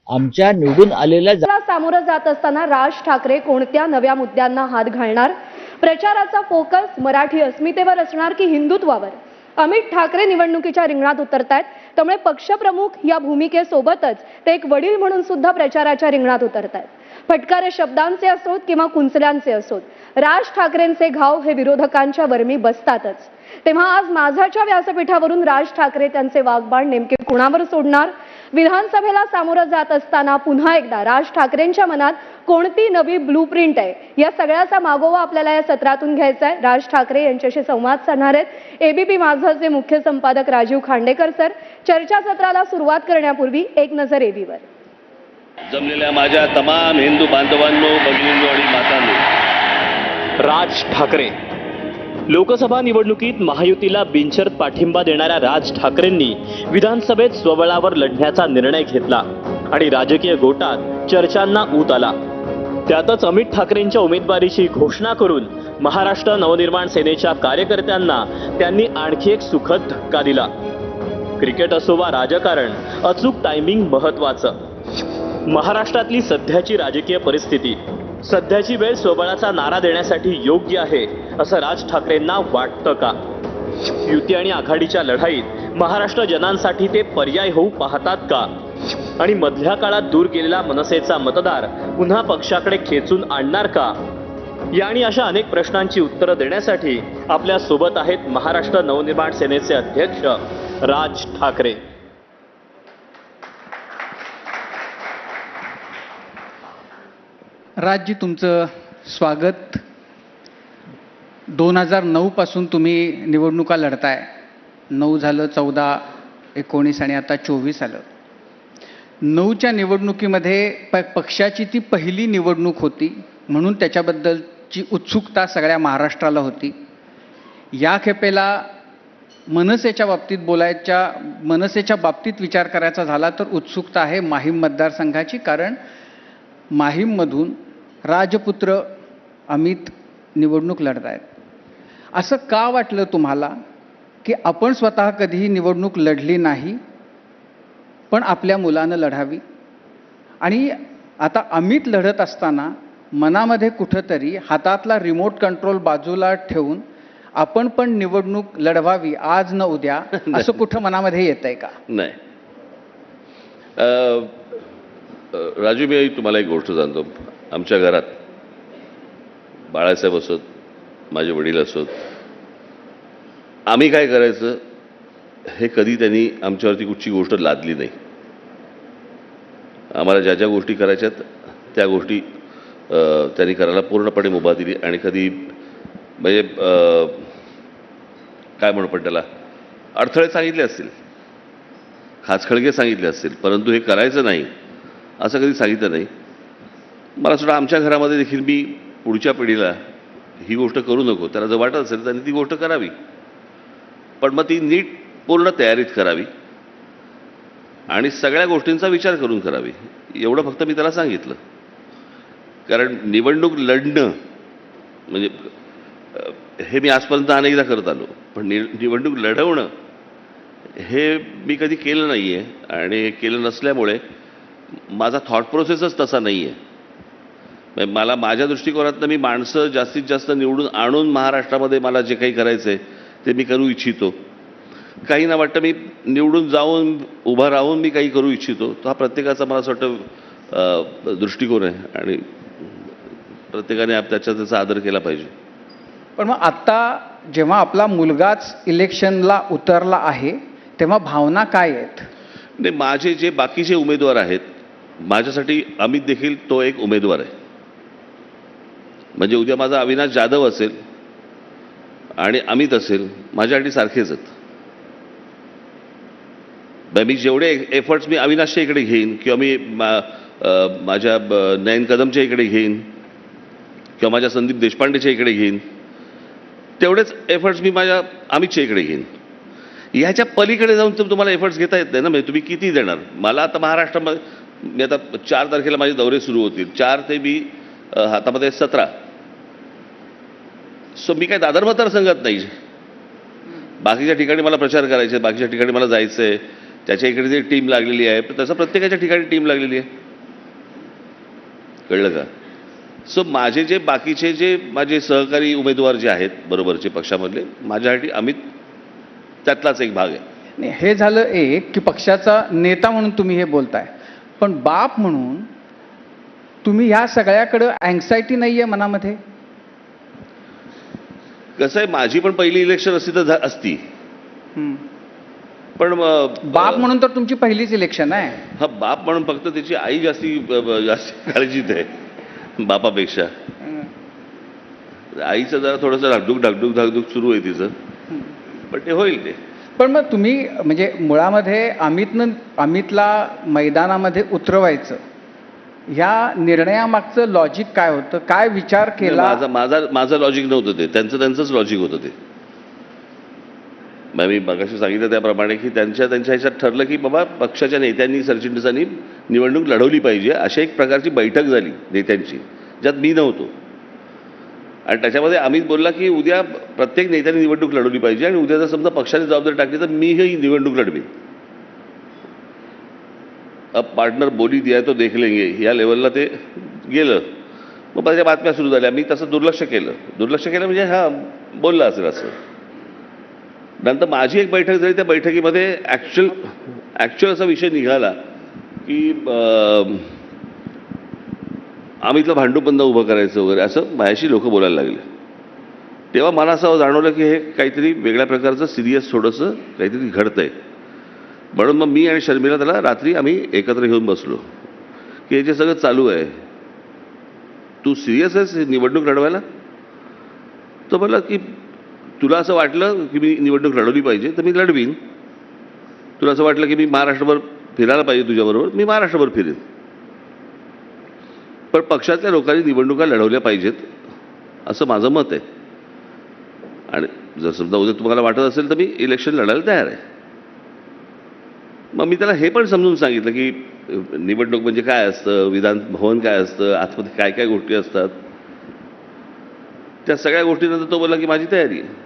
आमच्या निवडून आलेल्या सामोरं जात असताना राज ठाकरे कोणत्या नव्या मुद्द्यांना हात घालणार? प्रचाराचा फोकस मराठी अस्मितेवर असणार की हिंदुत्वावर? अमित ठाकरे निवडणुकीच्या रिंगणात उतरतायत, त्यामुळे पक्षप्रमुख या भूमिकेसोबतच ते एक वडील म्हणून सुद्धा प्रचाराच्या रिंगणात उतरतायत. फटकारे शब्दांचे असोत किंवा कुंचल्यांचे असोत, राज ठाकरेंचे घाव हे विरोधकांच्या वर्मी बसतातच. तेव्हा आज माझाच्या व्यासपीठावरून राज ठाकरे त्यांचे वाघबाण नेमके कुणावर सोडणार? विधानसभेला सामोरं जात असताना पुन्हा एकदा राज ठाकरेंच्या मनात कोणती नवी ब्लूप्रिंट आहे, या सगळ्याचा मागोवा आपल्याला या सत्रातून घ्यायचा आहे. राज ठाकरे यांच्याशी संवाद साधणार आहेत एबीपी माझाचे मुख्य संपादक राजीव खांडेकर सर. चर्चासत्राला सुरुवात करण्यापूर्वी एक नजर एबीवर. जमलेल्या माझ्या तमाम हिंदू बांधवांनो, भगिनींनो आणि मातांनो, राज ठाकरे लोकसभा निवडणुकीत महायुतीला बिनशर्त पाठिंबा देणाऱ्या राज ठाकरेंनी विधानसभेत स्वबळावर लढण्याचा निर्णय घेतला आणि राजकीय गोटात चर्चांना ऊत आला. त्यातच अमित ठाकरेंच्या उमेदवारीची घोषणा करून महाराष्ट्र नवनिर्माण सेनेच्या कार्यकर्त्यांना त्यांनी आणखी एक सुखद धक्का दिला. क्रिकेट असो वा राजकारण, अचूक टायमिंग महत्वाचं. महाराष्ट्रातली सध्याची राजकीय परिस्थिती, सध्याची वेळ स्वबळाचा नारा देण्यासाठी योग्य आहे असं राज ठाकरेंना वाटतं का? युती आणि आघाडीच्या लढाईत महाराष्ट्र जनांसाठी ते पर्याय होऊ पाहतात का? आणि मधल्या काळात दूर गेलेला मनसेचा मतदार पुन्हा पक्षाकडे खेचून आणणार का? या आणि अशा अनेक प्रश्नांची उत्तरं देण्यासाठी आपल्या सोबत आहेत महाराष्ट्र नवनिर्माण सेनेचे अध्यक्ष राज ठाकरे. राजजी, तुमचं स्वागत. 2009 पासून तुम्ही निवडणुका लढताय. 9 झालं, 14, 19 आणि आता 24 आलं. 9च्या निवडणुकीमध्ये पक्षाची ती पहिली निवडणूक होती, म्हणून त्याच्याबद्दलची उत्सुकता सगळ्या महाराष्ट्राला होती. या खेपेला मनसेच्या बाबतीत विचार करायचा झाला तर उत्सुकता आहे माहीम मतदारसंघाची, कारण माहीममधून राजपुत्र अमित निवडणूक लढत आहेत. असं का वाटलं तुम्हाला की आपण स्वतः कधीही निवडणूक लढली नाही, पण आपल्या मुलानं लढावी? आणि आता अमित लढत असताना मनामध्ये कुठंतरी हातातला रिमोट कंट्रोल बाजूला ठेवून आपण पण निवडणूक लढवावी आज न उद्या, असं कुठं मनामध्ये येतंय का? नाही. राजू, मी तुम्हाला एक गोष्ट सांगतो. आमच्या घरात बाळासाहेब असोत, माझे वडील असोत, आम्ही काय करायचं हे कधी त्यांनी आमच्यावरती कुठची गोष्ट लादली नाही. आम्हाला ज्या ज्या गोष्टी करायच्यात त्या गोष्टी त्यांनी करायला पूर्णपणे मुभा दिली. आणि कधी म्हणजे काय म्हणू पण त्याला अडथळे सांगितले असतील, खाचखळगे सांगितले असतील, परंतु हे करायचं नाही असं कधी सांगितलं नाही. मला सुद्धा आमच्या घरामध्ये देखील मी पुढच्या पिढीला ही गोष्ट करू नको, त्याला जर वाटत असेल त्यांनी ती गोष्ट करावी, पण मग ती नीट पूर्ण तयारीत करावी आणि सगळ्या गोष्टींचा विचार करून करावी, एवढं फक्त मी त्याला सांगितलं. कारण निवडणूक लढणं म्हणजे हे मी आजपर्यंत अनेकदा करत आलो, पण निवडणूक लढवणं हे मी कधी केलं नाही आहे. आणि केलं नसल्यामुळे माझा थॉट प्रोसेसच तसा नाही आहे. मला माझ्या दृष्टिकोनातनं मी माणसं जास्तीत जास्त निवडून आणून महाराष्ट्रामध्ये मला जे काही करायचं आहे ते मी करू इच्छितो. काही ना वाटतं मी निवडून जाऊन उभा राहून मी काही करू इच्छितो. तो हा प्रत्येकाचा मला असं वाटतं दृष्टिकोन आहे आणि प्रत्येकाने त्याचा आदर केला पाहिजे. पण मग आत्ता जेव्हा आपला मुलगाच इलेक्शनला उतरला आहे तेव्हा भावना काय आहेत? नाही, माझे जे बाकीचे उमेदवार आहेत, माझ्यासाठी अमित देखील तो एक उमेदवार आहे. म्हणजे उद्या माझा अविनाश जाधव असेल आणि अमित असेल, माझ्यासाठी सारखेच आहेत. मी जेवढे एफर्ट्स मी अविनाशच्या इकडे घेईन किंवा मी माझ्या नयन कदमच्या इकडे घेईन किंवा माझ्या संदीप देशपांडेच्या इकडे घेईन, तेवढेच एफर्ट्स मी माझ्या अमितच्या इकडे घेईन. ह्याच्या पलीकडे जाऊन तुम्हाला एफर्ट्स घेता येत नाही ना. म्हणजे तुम्ही किती देणार? मला आता महाराष्ट्रामध्ये मी आता 4 तारखेला माझे दौरे सुरू होतील. 4 ते मी हातामध्ये 17. सो मी काय दादर मतदारसंघात नाही. बाकीच्या ठिकाणी मला प्रचार करायचे, बाकीच्या ठिकाणी मला जायचं आहे, त्याच्या इकडे जी टीम लागलेली आहे तसं प्रत्येकाच्या ठिकाणी टीम लागलेली आहे. कळलं का? सो माझे जे बाकीचे जे माझे सहकारी उमेदवार जे आहेत बरोबरचे पक्षामधले, माझ्यासाठी अमित त्यातलाच एक भाग आहे. नाही, हे झालं एक की पक्षाचा नेता म्हणून तुम्ही हे बोलताय, पण बाप म्हणून तुम्ही ह्या सगळ्याकडं अँक्सायटी नाहीये मनामध्ये? कसं आहे, माझी पण पहिली इलेक्शन असती तर असती, हम्म. पण बाप म्हणून तर तुमची पहिलीच इलेक्शन आहे. हा बाप म्हणून फक्त त्याची आई जास्ती काळजीत आहे बापापेक्षा. आईचं जरा थोडंसं धाकधूक सुरू आहे तिचं, पण ते होईल ते. पण मग तुम्ही म्हणजे मुळामध्ये अमितला मैदानामध्ये उतरवायचं ह्या निर्णयामागचं लॉजिक काय होतं? काय विचार केला? माझं लॉजिक नव्हतं ते, त्यांचंच लॉजिक होतं ते. मी मगाशी सांगितलं त्याप्रमाणे की त्यांच्या ह्याच्यात ठरलं की बाबा पक्षाच्या नेत्यांनी सरचिटणीसांनी निवडणूक लढवली पाहिजे, अशा एक प्रकारची बैठक झाली नेत्यांची, ज्यात मी नव्हतो. आणि त्याच्यामध्ये अमित बोलला की उद्या प्रत्येक नेत्याने निवडणूक लढवली पाहिजे आणि उद्या जर समजा पक्षाने जबाबदारी टाकली तर मीही निवडणूक लढवीन. अब पार्टनर बोली दिया तो देख लेंगे या लेवलला ते गेलं. मग माझ्या बातम्या सुरू झाल्या. मी तसं दुर्लक्ष केलं म्हणजे हा बोलला असेल असं. नंतर माझी एक बैठक झाली, त्या बैठकीमध्ये ॲक्च्युअल असा विषय निघाला की अमितला भांडूपंद उभं करायचं वगैरे असं माझ्याशी लोक बोलायला लागले. तेव्हा मला असं जाणवलं की हे काहीतरी वेगळ्या प्रकारचं सिरियस थोडंसं काहीतरी घडतंय. म्हणून मग मी आणि शर्मिला त्याला रात्री आम्ही एकत्र घेऊन बसलो की हे जे सगळं चालू आहे, तू सिरियस आहेस निवडणूक लढवायला? तो बोलला की तुला असं वाटलं की मी निवडणूक लढवली पाहिजे तर मी लढवीन. तुला असं वाटलं की मी महाराष्ट्रभर फिरायला पाहिजे तुझ्याबरोबर, मी महाराष्ट्रभर फिरेन. पण पक्षातल्या लोकांनी निवडणुका लढवल्या पाहिजेत असं माझं मत आहे. आणि जर समजा उद्या तुम्हाला वाटत असेल तर मी इलेक्शन लढायला तयार आहे. मग मी त्याला हे पण समजून सांगितलं की निवडणूक म्हणजे काय असतं, विधान भवन काय असतं, आतमध्ये काय काय गोष्टी असतात. त्या सगळ्या गोष्टीनंतर तो बोलला की माझी तयारी आहे.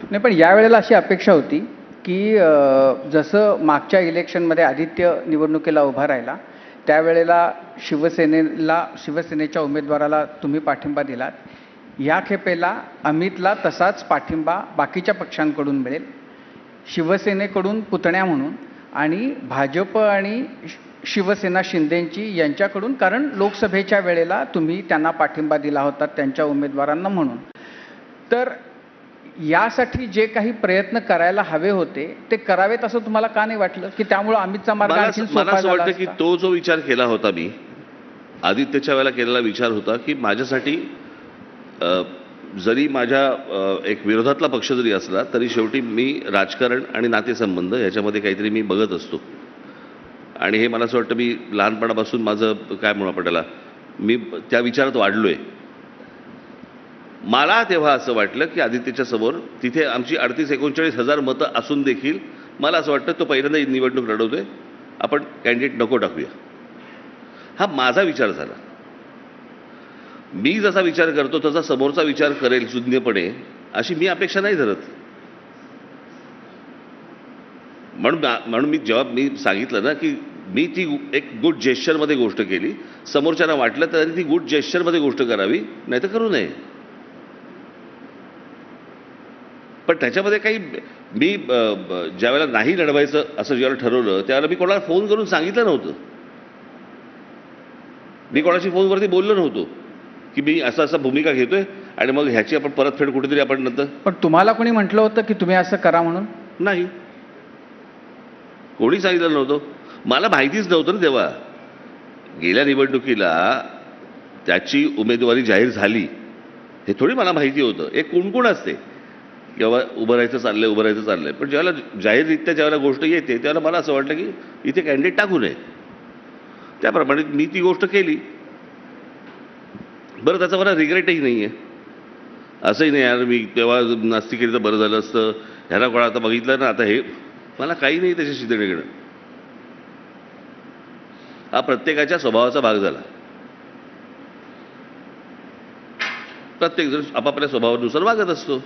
नाही, पण यावेळेला अशी अपेक्षा होती की जसं मागच्या इलेक्शनमध्ये आदित्य निवडणुकीला उभा राहिला त्यावेळेला शिवसेनेच्या उमेदवाराला तुम्ही पाठिंबा दिलात. या खेपेला अमितला तसाच पाठिंबा बाकीच्या पक्षांकडून मिळेल, शिवसेनेकडून पुतण्या म्हणून आणि भाजप आणि शिवसेना शिंदेची यांच्याकडून, कारण लोकसभेच्या वेळेला तुम्ही त्यांना पाठिंबा दिला होता त्यांच्या उमेदवारांना म्हणून. तर यासाठी जे काही प्रयत्न करायला हवे होते ते करावेत असं तुम्हाला का नाही वाटलं की त्यामुळे अमितचा मार्ग आणखी मला सोपा असं झाला वाटतं की असता? तो जो विचार केला होता मी आदित्यच्या वेळेला केलेला विचार होता की माझ्यासाठी जरी माझ्या एक विरोधातला पक्ष जरी असला तरी शेवटी मी राजकारण आणि नातेसंबंध याच्यामध्ये काहीतरी मी बघत असतो. आणि हे मला असं वाटतं मी लहानपणापासून माझं काय म्हणू आपण त्याला, मी त्या विचारात वाढलोय. मला तेव्हा असं वाटलं की आदित्यच्या समोर तिथे आमची 38-39 मतं असून देखील मला असं वाटतं तो पहिल्यांदा निवडणूक लढवतोय, आपण कॅन्डिडेट नको टाकूया. हा माझा विचार झाला. मी जसा विचार करतो तसा समोरचा विचार करेल सुज्ञपणे अशी मी अपेक्षा नाही धरत. म्हणून मी जेव्हा मी सांगितलं ना की मी ती एक गुड जेस्चरमध्ये गोष्ट केली, समोरच्यांना वाटलं तर ती गुड जेस्चरमध्ये गोष्ट करावी, नाही तर करू नये. पण त्याच्यामध्ये काही मी ज्यावेळेला नाही लढवायचं असं ज्यावेळेला ठरवलं त्यावेळेला मी कोणाला फोन करून सांगितलं नव्हतं. मी कोणाशी फोनवरती बोललो नव्हतो की मी असं भूमिका घेतोय आणि मग ह्याची आपण परतफेड कुठेतरी आपण नंतर. पण तुम्हाला कोणी म्हटलं होतं की तुम्ही असं करा म्हणून? नाही, कोणी सांगितलं नव्हतं. मला माहितीच नव्हतं ना तेव्हा. गेल्या निवडणुकीला त्याची उमेदवारी जाहीर झाली हे थोडी मला माहिती होतं. एक कुणकुण असते किंवा उभं राहायचं चाललंय. पण ज्यावेळेला जाहीररित्या ज्यावेळेला गोष्ट येते त्यावेळेला मला असं वाटलं की इथे कॅन्डिडेट टाकू नये. त्याप्रमाणे मी ती गोष्ट केली. बरं, त्याचा मला रिग्रेटही नाही आहे. असंही नाही यार मी तेव्हा नास्ती केली तर बरं झालं असतं, ह्याला कोणा आता बघितलं ना, आता हे मला काही नाही त्याच्याशी देणं घेणं. हा प्रत्येकाच्या स्वभावाचा भाग झाला. प्रत्येक जण आपापल्या स्वभावानुसार वागत असतो.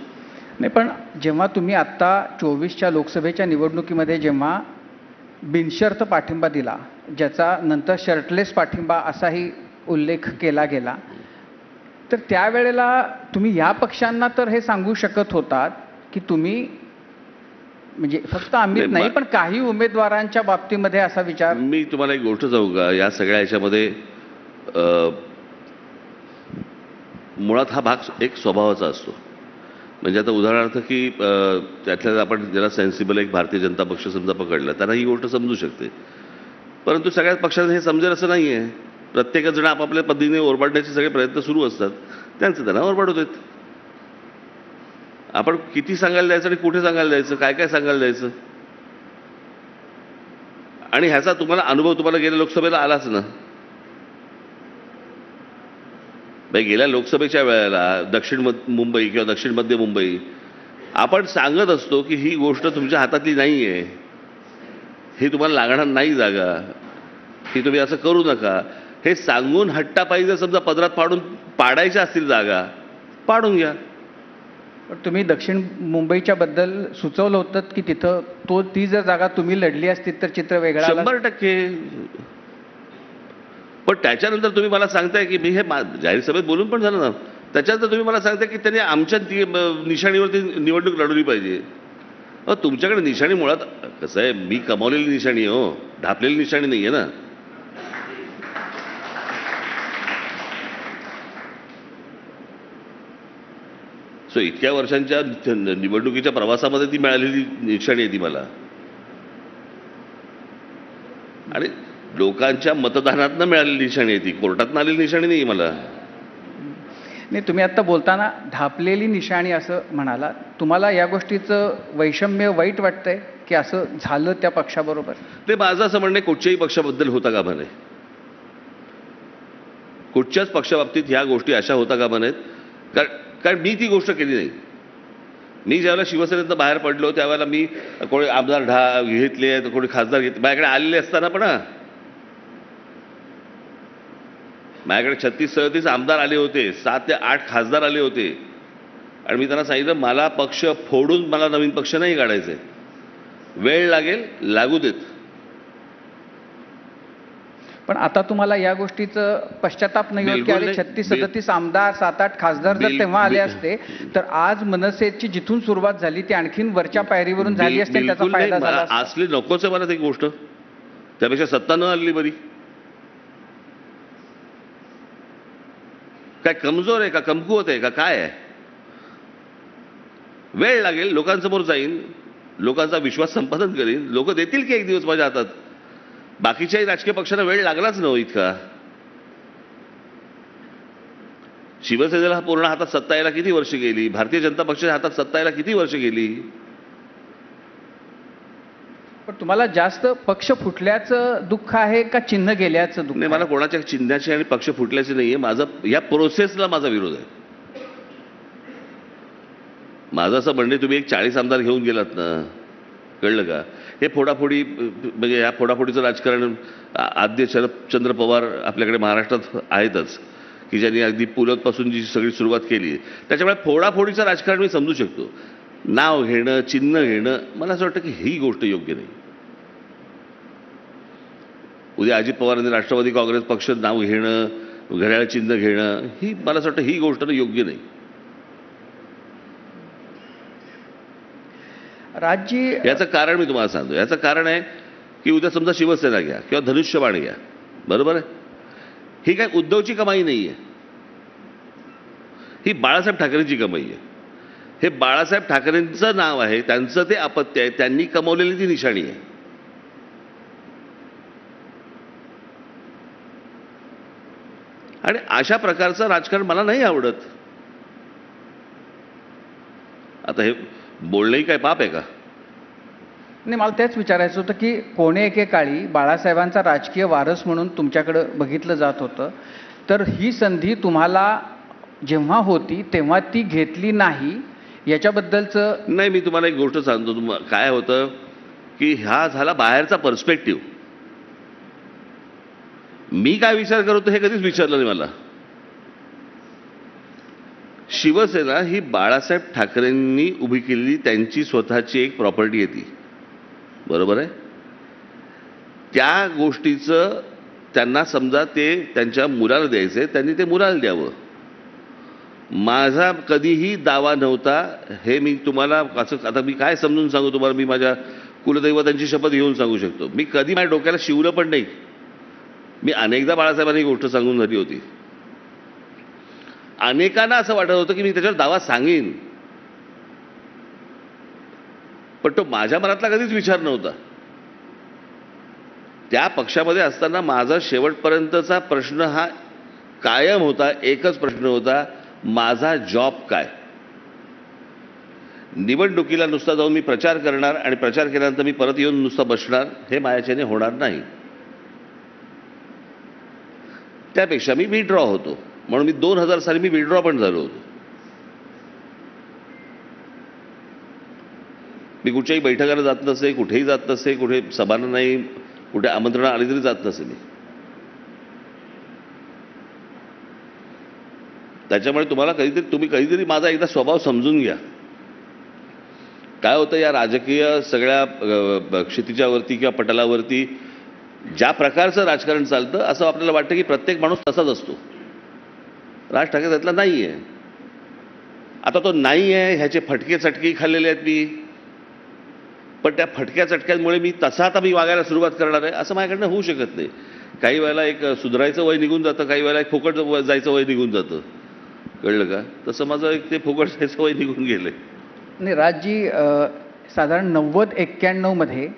नाही, पण जेव्हा तुम्ही आत्ता 24च्या लोकसभेच्या निवडणुकीमध्ये जेव्हा बिनशर्त पाठिंबा दिला, ज्याचा नंतर शर्टलेस पाठिंबा असाही उल्लेख केला गेला, तर त्यावेळेला तुम्ही या पक्षांना तर हे सांगू शकत होतात की तुम्ही म्हणजे फक्त अमित नाही, नाही पण काही उमेदवारांच्या बाबतीमध्ये असा विचार. मी तुम्हाला एक गोष्ट सांगू का, या सगळ्या ह्याच्यामध्ये मुळात हा भाग एक स्वभावाचा असतो. म्हणजे आता उदाहरणार्थ की त्यातल्या आपण ज्याला सेन्सिबल एक भारतीय जनता पक्ष समजा पकडला, त्यांना ही गोष्ट समजू शकते. परंतु सगळ्याच पक्षांना हे समजेल असं नाही आहे. प्रत्येकच जण आपापल्या पद्धतीने ओरबाडण्याचे सगळे प्रयत्न सुरू असतात, त्यांना ओरबाडत आहेत. आपण किती सांगायला द्यायचं आणि कुठे सांगायला द्यायचं, काय काय सांगायला द्यायचं, आणि ह्याचा तुम्हाला अनुभव तुम्हाला गेल्या लोकसभेला आलाच ना. गेल्या लोकसभेच्या वेळेला दक्षिण मुंबई किंवा दक्षिण मध्य मुंबई आपण सांगत असतो की ही गोष्ट तुमच्या हातातली नाही आहे, ही तुम्हाला लागणार नाही जागा, ही तुम्ही असं करू नका, हे सांगून हट्टापायी जर समजा पदरात पाडायच्या असतील जागा, पाडून घ्या. पण तुम्ही दक्षिण मुंबईच्या बद्दल सुचवलं होतं की तिथं ती जर जागा तुम्ही लढली असती तर चित्र वेगळं आलं. 100%. पण त्याच्यानंतर तुम्ही मला सांगताय की मी हे जाहीर सभेत बोलून पण झालं ना, त्याच्यानंतर तुम्ही मला सांगताय की त्यांनी आमच्या निशाणीवरती निवडणूक लढवली पाहिजे. तुमच्याकडे निशाणी मुळात कसं आहे, मी कमावलेली निशाणी आहे हो, ढापलेली निशाणी नाही आहे ना. सो इतक्या वर्षांच्या निवडणुकीच्या प्रवासामध्ये ती मिळालेली निशाणी आहे ती मला, आणि लोकांच्या मतदानातनं मिळालेली निशाणी आहे ती, कोर्टातनं आलेली निशाणी नाही मला. नाही, तुम्ही आता बोलताना ढापलेली निशाणी असं म्हणाला. तुम्हाला या गोष्टीचं वैषम्य वाईट वाटतंय की असं झालं त्या पक्षाबरोबर? ते माझं असं म्हणणं कुठच्याही पक्षाबद्दल होता कामा नये, कुठच्याच पक्षाबाबतीत ह्या गोष्टी अशा होता कामा नयेत. कारण मी ती गोष्ट केली नाही. मी ज्यावेळेला शिवसेनेतनं बाहेर पडलो त्यावेळेला मी कोणी आमदार घेतले, कोणी खासदार घेतले, माझ्याकडे आलेले असताना पण माझ्याकडे 36-37 आमदार आले होते, 7 ते 8 खासदार आले होते, आणि मी त्यांना सांगितलं मला पक्ष फोडून मला नवीन पक्ष नाही काढायचे, वेळ लागेल लागू देत. पण आता तुम्हाला या गोष्टीचं पश्चाताप नाही होत की अरे 36-37 आमदार 7-8 खासदार जर तेव्हा आले असते तर आज मनसेची जिथून सुरुवात झाली ती आणखीन वरच्या पायरीवरून झाली असते, त्याचा फायदा झाला असता. असली नकोच आहे मला ती गोष्ट, त्यापेक्षा सत्ता न आली बरी. काय कमजोर आहे का, कमकुवत आहे का, काय आहे? वेळ लागेल, लोकांसमोर जाईन, लोकांचा विश्वास संपादन करीन, लोक देतील की एक दिवस माझ्या हातात. बाकीच्याही राजकीय पक्षांना वेळ लागलाच नव्हे इतका. शिवसेनेला पूर्ण हातात सत्ता यायला किती वर्ष गेली, भारतीय जनता पक्षाच्या हातात सत्ता यायला किती वर्ष गेली. पण तुम्हाला जास्त पक्ष फुटल्याचं दुःख आहे का चिन्ह गेल्याचं दुःख? नाही, मला कोणाच्या चिन्हाची आणि पक्ष फुटल्याची नाहीये. माझं या प्रोसेसला माझा विरोध आहे. माझं असं म्हणणे, तुम्ही एक 40 आमदार घेऊन गेलात ना, कळलं का? हे फोडाफोडी म्हणजे या फोडाफोडीचं राजकारण आद्य शरदचंद्र पवार आपल्याकडे महाराष्ट्रात आहेतच, की ज्यांनी अगदी पुलतपासून जी सगळी सुरुवात केली. त्याच्यामुळे फोडाफोडीचं राजकारण मी समजू शकतो. नाव घेणं, चिन्ह घेणं, मला असं वाटतं की ही गोष्ट योग्य नाही. उद्या अजित पवारांनी राष्ट्रवादी काँग्रेस पक्ष नाव घेणं, घड्याळ चिन्ह घेणं, ही मला असं वाटतं ही गोष्ट योग्य नाही. याचं कारण मी तुम्हाला सांगतो. याचं कारण आहे की उद्या समजा शिवसेना घ्या किंवा धनुष्यबाण घ्या, बरोबर आहे, ही काय उद्धवची कमाई नाही आहे, ही बाळासाहेब ठाकरेंची कमाई आहे. हे बाळासाहेब ठाकरेंचं नाव आहे, त्यांचं ते अपत्य आहे, त्यांनी कमवलेली ती निशाणी आहे. आणि अशा प्रकारचं राजकारण मला नाही आवडत. आता हे बोलणंही काय पाप आहे का? नाही, मला तेच विचारायचं होतं की कोणे एकेकाळी बाळासाहेबांचा राजकीय वारस म्हणून तुमच्याकडे बघितलं जात होतं, तर ही संधी तुम्हाला जेव्हा होती तेव्हा ती घेतली नाही, याच्याबद्दलचं? नाही, मी तुम्हाला एक गोष्ट सांगतो. काय होतं की हा झाला बाहेरचा पर्स्पेक्टिव्ह. मी काय विचार करतो हे कधीच विचारलं नाही मला. शिवसेना ही बाळासाहेब ठाकरेंनी उभी केलेली त्यांची स्वतःची एक प्रॉपर्टी आहे ती, बरोबर आहे. त्या गोष्टीचं त्यांना समजा ते त्यांच्या मुलाला द्यायचंय, त्यांनी ते मुलाला द्यावं. माझा कधीही दावा नव्हता हे मी तुम्हाला असं आता मी काय समजून सांगू तुम्हाला. मी माझ्या कुलदैवतांची शपथ घेऊन सांगू शकतो, मी कधी माझ्या डोक्याला शिवलं पण नाही. मी अनेकदा बाळासाहेबांनी ही गोष्ट सांगून झाली होती. अनेकांना असं वाटत होतं की मी त्याच्यावर दावा सांगेन, पण तो माझ्या मनातला कधीच विचार नव्हता. त्या पक्षामध्ये असताना माझा शेवटपर्यंतचा प्रश्न हा कायम होता, एकच प्रश्न होता, माझा जॉब काय. निवडणुकीला नुसता जाऊन मी प्रचार करणार आणि प्रचार केल्यानंतर मी परत येऊन नुसता बसणार, हे माझ्याने होणार नाही. त्यापेक्षा मी विड्रॉ होतो. म्हणून मी 2000 साली मी विड्रॉ पण झालो होतो. मी कुठच्याही बैठकाला जात नसे, कुठेही जात नसे, कुठे सभांना नाही, कुठे आमंत्रण आली तरी जात नसे मी. त्याच्यामुळे तुम्ही कधीतरी माझा एकदा स्वभाव समजून घ्या. काय होतं या राजकीय सगळ्या क्षितिजावरती किंवा पटलावरती ज्या प्रकारचं राजकारण चालतं, असं आपल्याला वाटतं की प्रत्येक माणूस तसाच असतो. राज ठाकरे त्यातला नाही आहे. आता तो नाही आहे ह्याचे फटके चटके खाल्लेले आहेत मी, पण त्या फटक्या चटक्यांमुळे मी तसा आता मी वागायला सुरुवात करणार आहे असं माझ्याकडनं होऊ शकत नाही. काही वेळेला एक सुधारायचं वय निघून जातं, काही वेळेला एक फुकट जायचं वय निघून जातं, कळलं का. तसं माझं एक ते फुकट जायचं वय निघून गेलंय. नाही राजजी, साधारण 90-91 मध्ये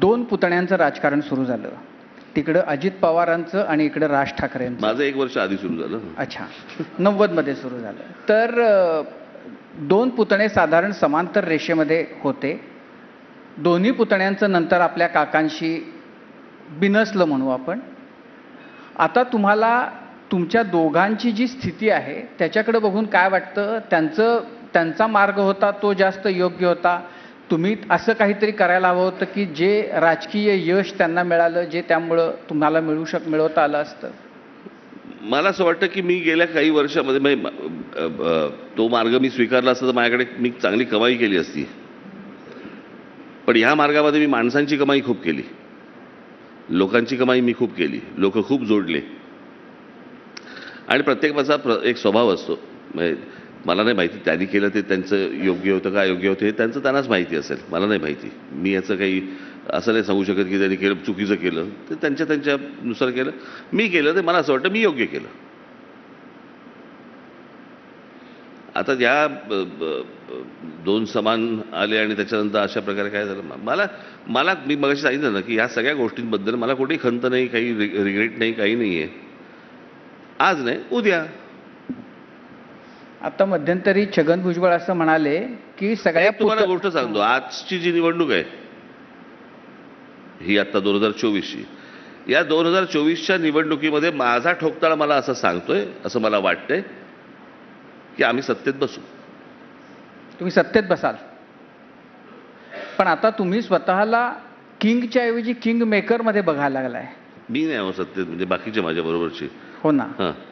2 पुतण्यांचं राजकारण सुरू झालं. तिकडं अजित पवारांचं आणि इकडं राज ठाकरेंचं. माझं 1 वर्ष आधी सुरू झालं. अच्छा, 90 मध्ये सुरू झालं. तर 2 पुतणे साधारण समांतर रेषेमध्ये होते. दोन्ही पुतण्यांचं नंतर आपल्या काकांशी बिनसलं म्हणू आपण. आता तुम्हाला तुमच्या दोघांची जी स्थिती आहे त्याच्याकडे बघून काय वाटतं? त्यांचा मार्ग होता तो जास्त योग्य होता, तुम्ही असं काहीतरी करायला हवं होतं की जे राजकीय यश त्यांना मिळालं, जे त्यामुळं तुम्हाला मिळवता आलं असतं? मला असं वाटतं की मी गेल्या काही वर्षामध्ये तो मार्ग मी स्वीकारला असता तर माझ्याकडे मी चांगली कमाई केली असती. पण ह्या मार्गामध्ये मी माणसांची कमाई खूप केली, लोकांची कमाई मी खूप केली, लोक खूप जोडले. आणि प्रत्येकाचा एक स्वभाव असतो. मला नाही माहिती त्यांनी केलं ते त्यांचं योग्य होतं का अयोग्य होतं, हे त्यांनाच माहिती असेल, मला नाही माहिती. मी याचं काही असं नाही सांगू शकत की त्यांनी केलं चुकीचं केलं. ते त्यांच्यानुसार केलं. मी केलं ते मला असं वाटतं मी योग्य केलं. आता या 2 समान आले आणि त्याच्यानंतर अशा प्रकारे काय झालं. मला मी मगाशी सांगितलं ना की या सगळ्या गोष्टींबद्दल मला कुठेही खंत नाही, काही रिग्रेट नाही, काही नाही आहे. आज नाही उद्या. आता मध्यंतरी छगन भुजबळ असं म्हणाले की सगळ्या तुम्हाला गोष्ट सांगतो, आजची जी निवडणूक आहे ही आता 2024ची, या 2024च्या निवडणुकीमध्ये माझा ठोकताळा मला असं सांगतोय, असं मला वाटतंय की आम्ही सत्तेत बसू. तुम्ही सत्तेत बसाल, पण आता तुम्ही स्वतःला किंगच्या ऐवजी किंग मेकर मध्ये बघायला लागलाय. मी नाही हो सत्तेत, म्हणजे बाकीचे माझ्या बरोबरचे. हो ना,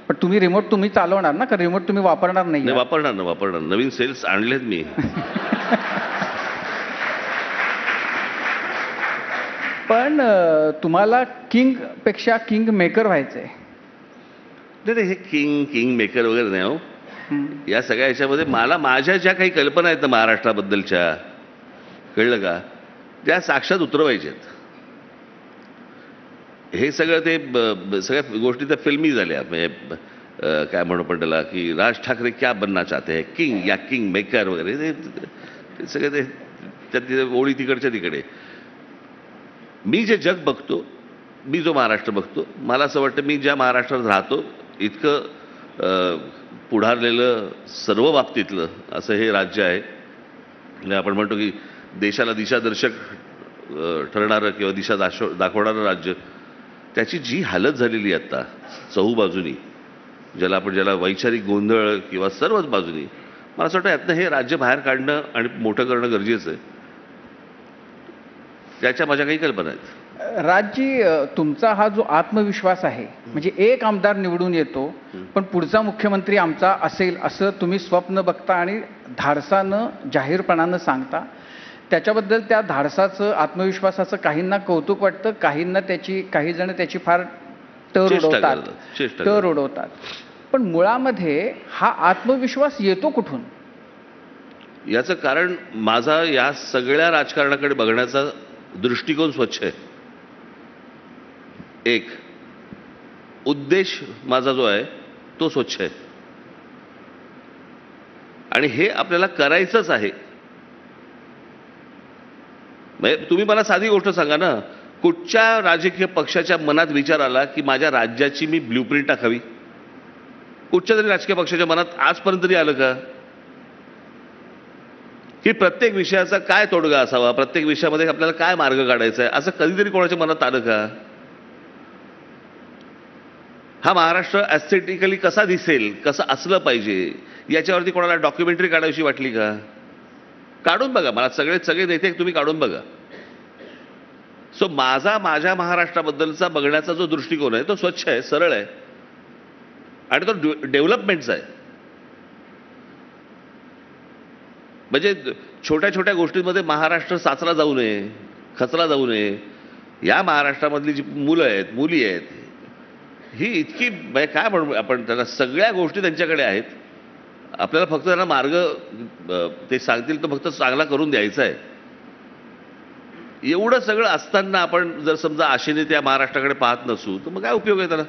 पण तुम्ही रिमोट तुम्ही चालवणार ना, का रिमोट तुम्ही वापरणार नाही? वापरणार. नवीन सेल्स आणलेत मी. पण तुम्हाला किंग पेक्षा किंग मेकर व्हायचंय. नाही हे किंग मेकर वगैरे नाही हो. या सगळ्या ह्याच्यामध्ये मला माझ्या ज्या काही कल्पना आहेत ना महाराष्ट्राबद्दलच्या, कळलं का, त्या साक्षात उतरवायच्यात. हे सगळं ते सगळ्या गोष्टी त्या फिल्मी झाल्या. म्हणजे काय म्हणू पण त्याला की राज ठाकरे क्या बनना चाहते हैं, किंग या किंग मेकर वगैरे, ते सगळे ते ओळी तिकडच्या तिकडे. मी जे जग बघतो, मी जो महाराष्ट्र बघतो, मला असं वाटतं मी ज्या महाराष्ट्रात राहतो इतकं पुढारलेलं सर्व बाबतीतलं असं हे राज्य आहे. म्हणजे आपण म्हणतो की देशाला दिशादर्शक ठरणारं किंवा दिशा दाखवणारं राज्य, त्याची जी हालत झालेली आहे आता चहूबाजूनी, ज्याला वैचारिक गोंधळ किंवा सर्वच बाजूनी, मला असं वाटतं यातनं हे राज्य बाहेर काढणं आणि मोठं करणं गरजेचं आहे. त्याच्या माझ्या काही कल्पना आहेत. राजजी, तुमचा हा जो आत्मविश्वास आहे, म्हणजे एक आमदार निवडून येतो पण पुढचा मुख्यमंत्री आमचा असेल असं तुम्ही स्वप्न बघता आणि धाडसानं जाहीरपणानं सांगता, त्याच्याबद्दल त्या धाडसाचं आत्मविश्वासाचं काहींना कौतुक वाटतं, काही जण त्याची फार चेष्टा टर उडवतात. पण मुळामध्ये हा आत्मविश्वास येतो कुठून? याचं कारण माझा या सगळ्या राजकारणाकडे बघण्याचा दृष्टिकोन स्वच्छ आहे. एक उद्देश माझा जो आहे तो स्वच्छ आहे आणि हे आपल्याला करायचंच आहे. म्हणजे तुम्ही मला साधी गोष्ट सांगा ना, कुठच्या राजकीय पक्षाच्या मनात विचार आला की माझ्या राज्याची मी ब्ल्यूप्रिंट टाकावी? कुठच्या तरी राजकीय पक्षाच्या मनात आजपर्यंत तरी आलं का की प्रत्येक विषयाचा काय तोडगा असावा, प्रत्येक विषयामध्ये आपल्याला काय मार्ग काढायचा आहे, असं कधीतरी कोणाच्या मनात आलं का? हा महाराष्ट्र ॲस्थेटिकली कसा दिसेल, कसं असलं पाहिजे, याच्यावरती कोणाला डॉक्युमेंटरी काढायची वाटली का? काढून बघा, मला सगळे नेते तुम्ही काढून बघा. सो माझ्या महाराष्ट्राबद्दलचा बघण्याचा जो दृष्टिकोन आहे तो स्वच्छ आहे, सरळ आहे आणि तो डेव्हलपमेंटचा आहे. म्हणजे छोट्या छोट्या गोष्टींमध्ये महाराष्ट्र साचला जाऊ नये, खचला जाऊ नये. या महाराष्ट्रामधली जी मुलं आहेत, मुली आहेत, ही इतकी काय म्हणू आपण त्यांना, सगळ्या गोष्टी त्यांच्याकडे आहेत. आपल्याला फक्त त्यांना मार्ग ते सांगतील तो फक्त चांगला करून द्यायचा आहे. एवढं सगळं असताना आपण जर समजा आशेने त्या महाराष्ट्राकडे पाहत नसू तर मग काय उपयोग आहे त्याला?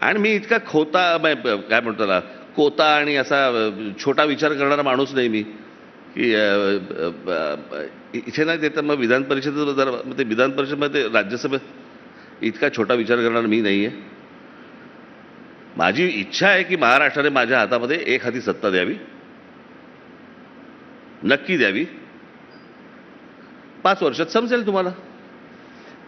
आणि मी इतका काय म्हणतो त्याला, कोता आणि असा छोटा विचार करणारा माणूस नाही मी की इथे नाही देतात. मग विधान परिषदेत जरा ते विधान परिषदेमध्ये राज्यसभेत इतका छोटा विचार करणारा मी नाही आहे. माझी इच्छा आहे की महाराष्ट्राने माझ्या हातामध्ये एक हाती सत्ता द्यावी, नक्की द्यावी. 5 वर्षात समजेल तुम्हाला.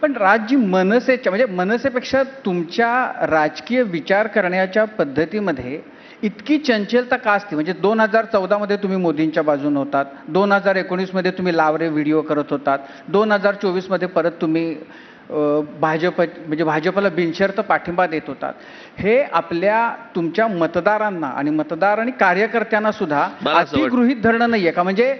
पण राजजी, म्हणजे मनसेपेक्षा तुमच्या राजकीय विचार करण्याच्या पद्धतीमध्ये इतकी चंचलता का असते? म्हणजे 2014 मध्ये तुम्ही मोदींच्या बाजूने होतात, 2019 मध्ये तुम्ही लावरे व्हिडिओ करत होतात, 2024 मध्ये परत तुम्ही भाजपला बिनशर्त पाठिंबा देत होतात. हे तुमच्या मतदारांना आणि कार्यकर्त्यांना सुद्धा अतिगृहीत धरणं नाहीये का? म्हणजे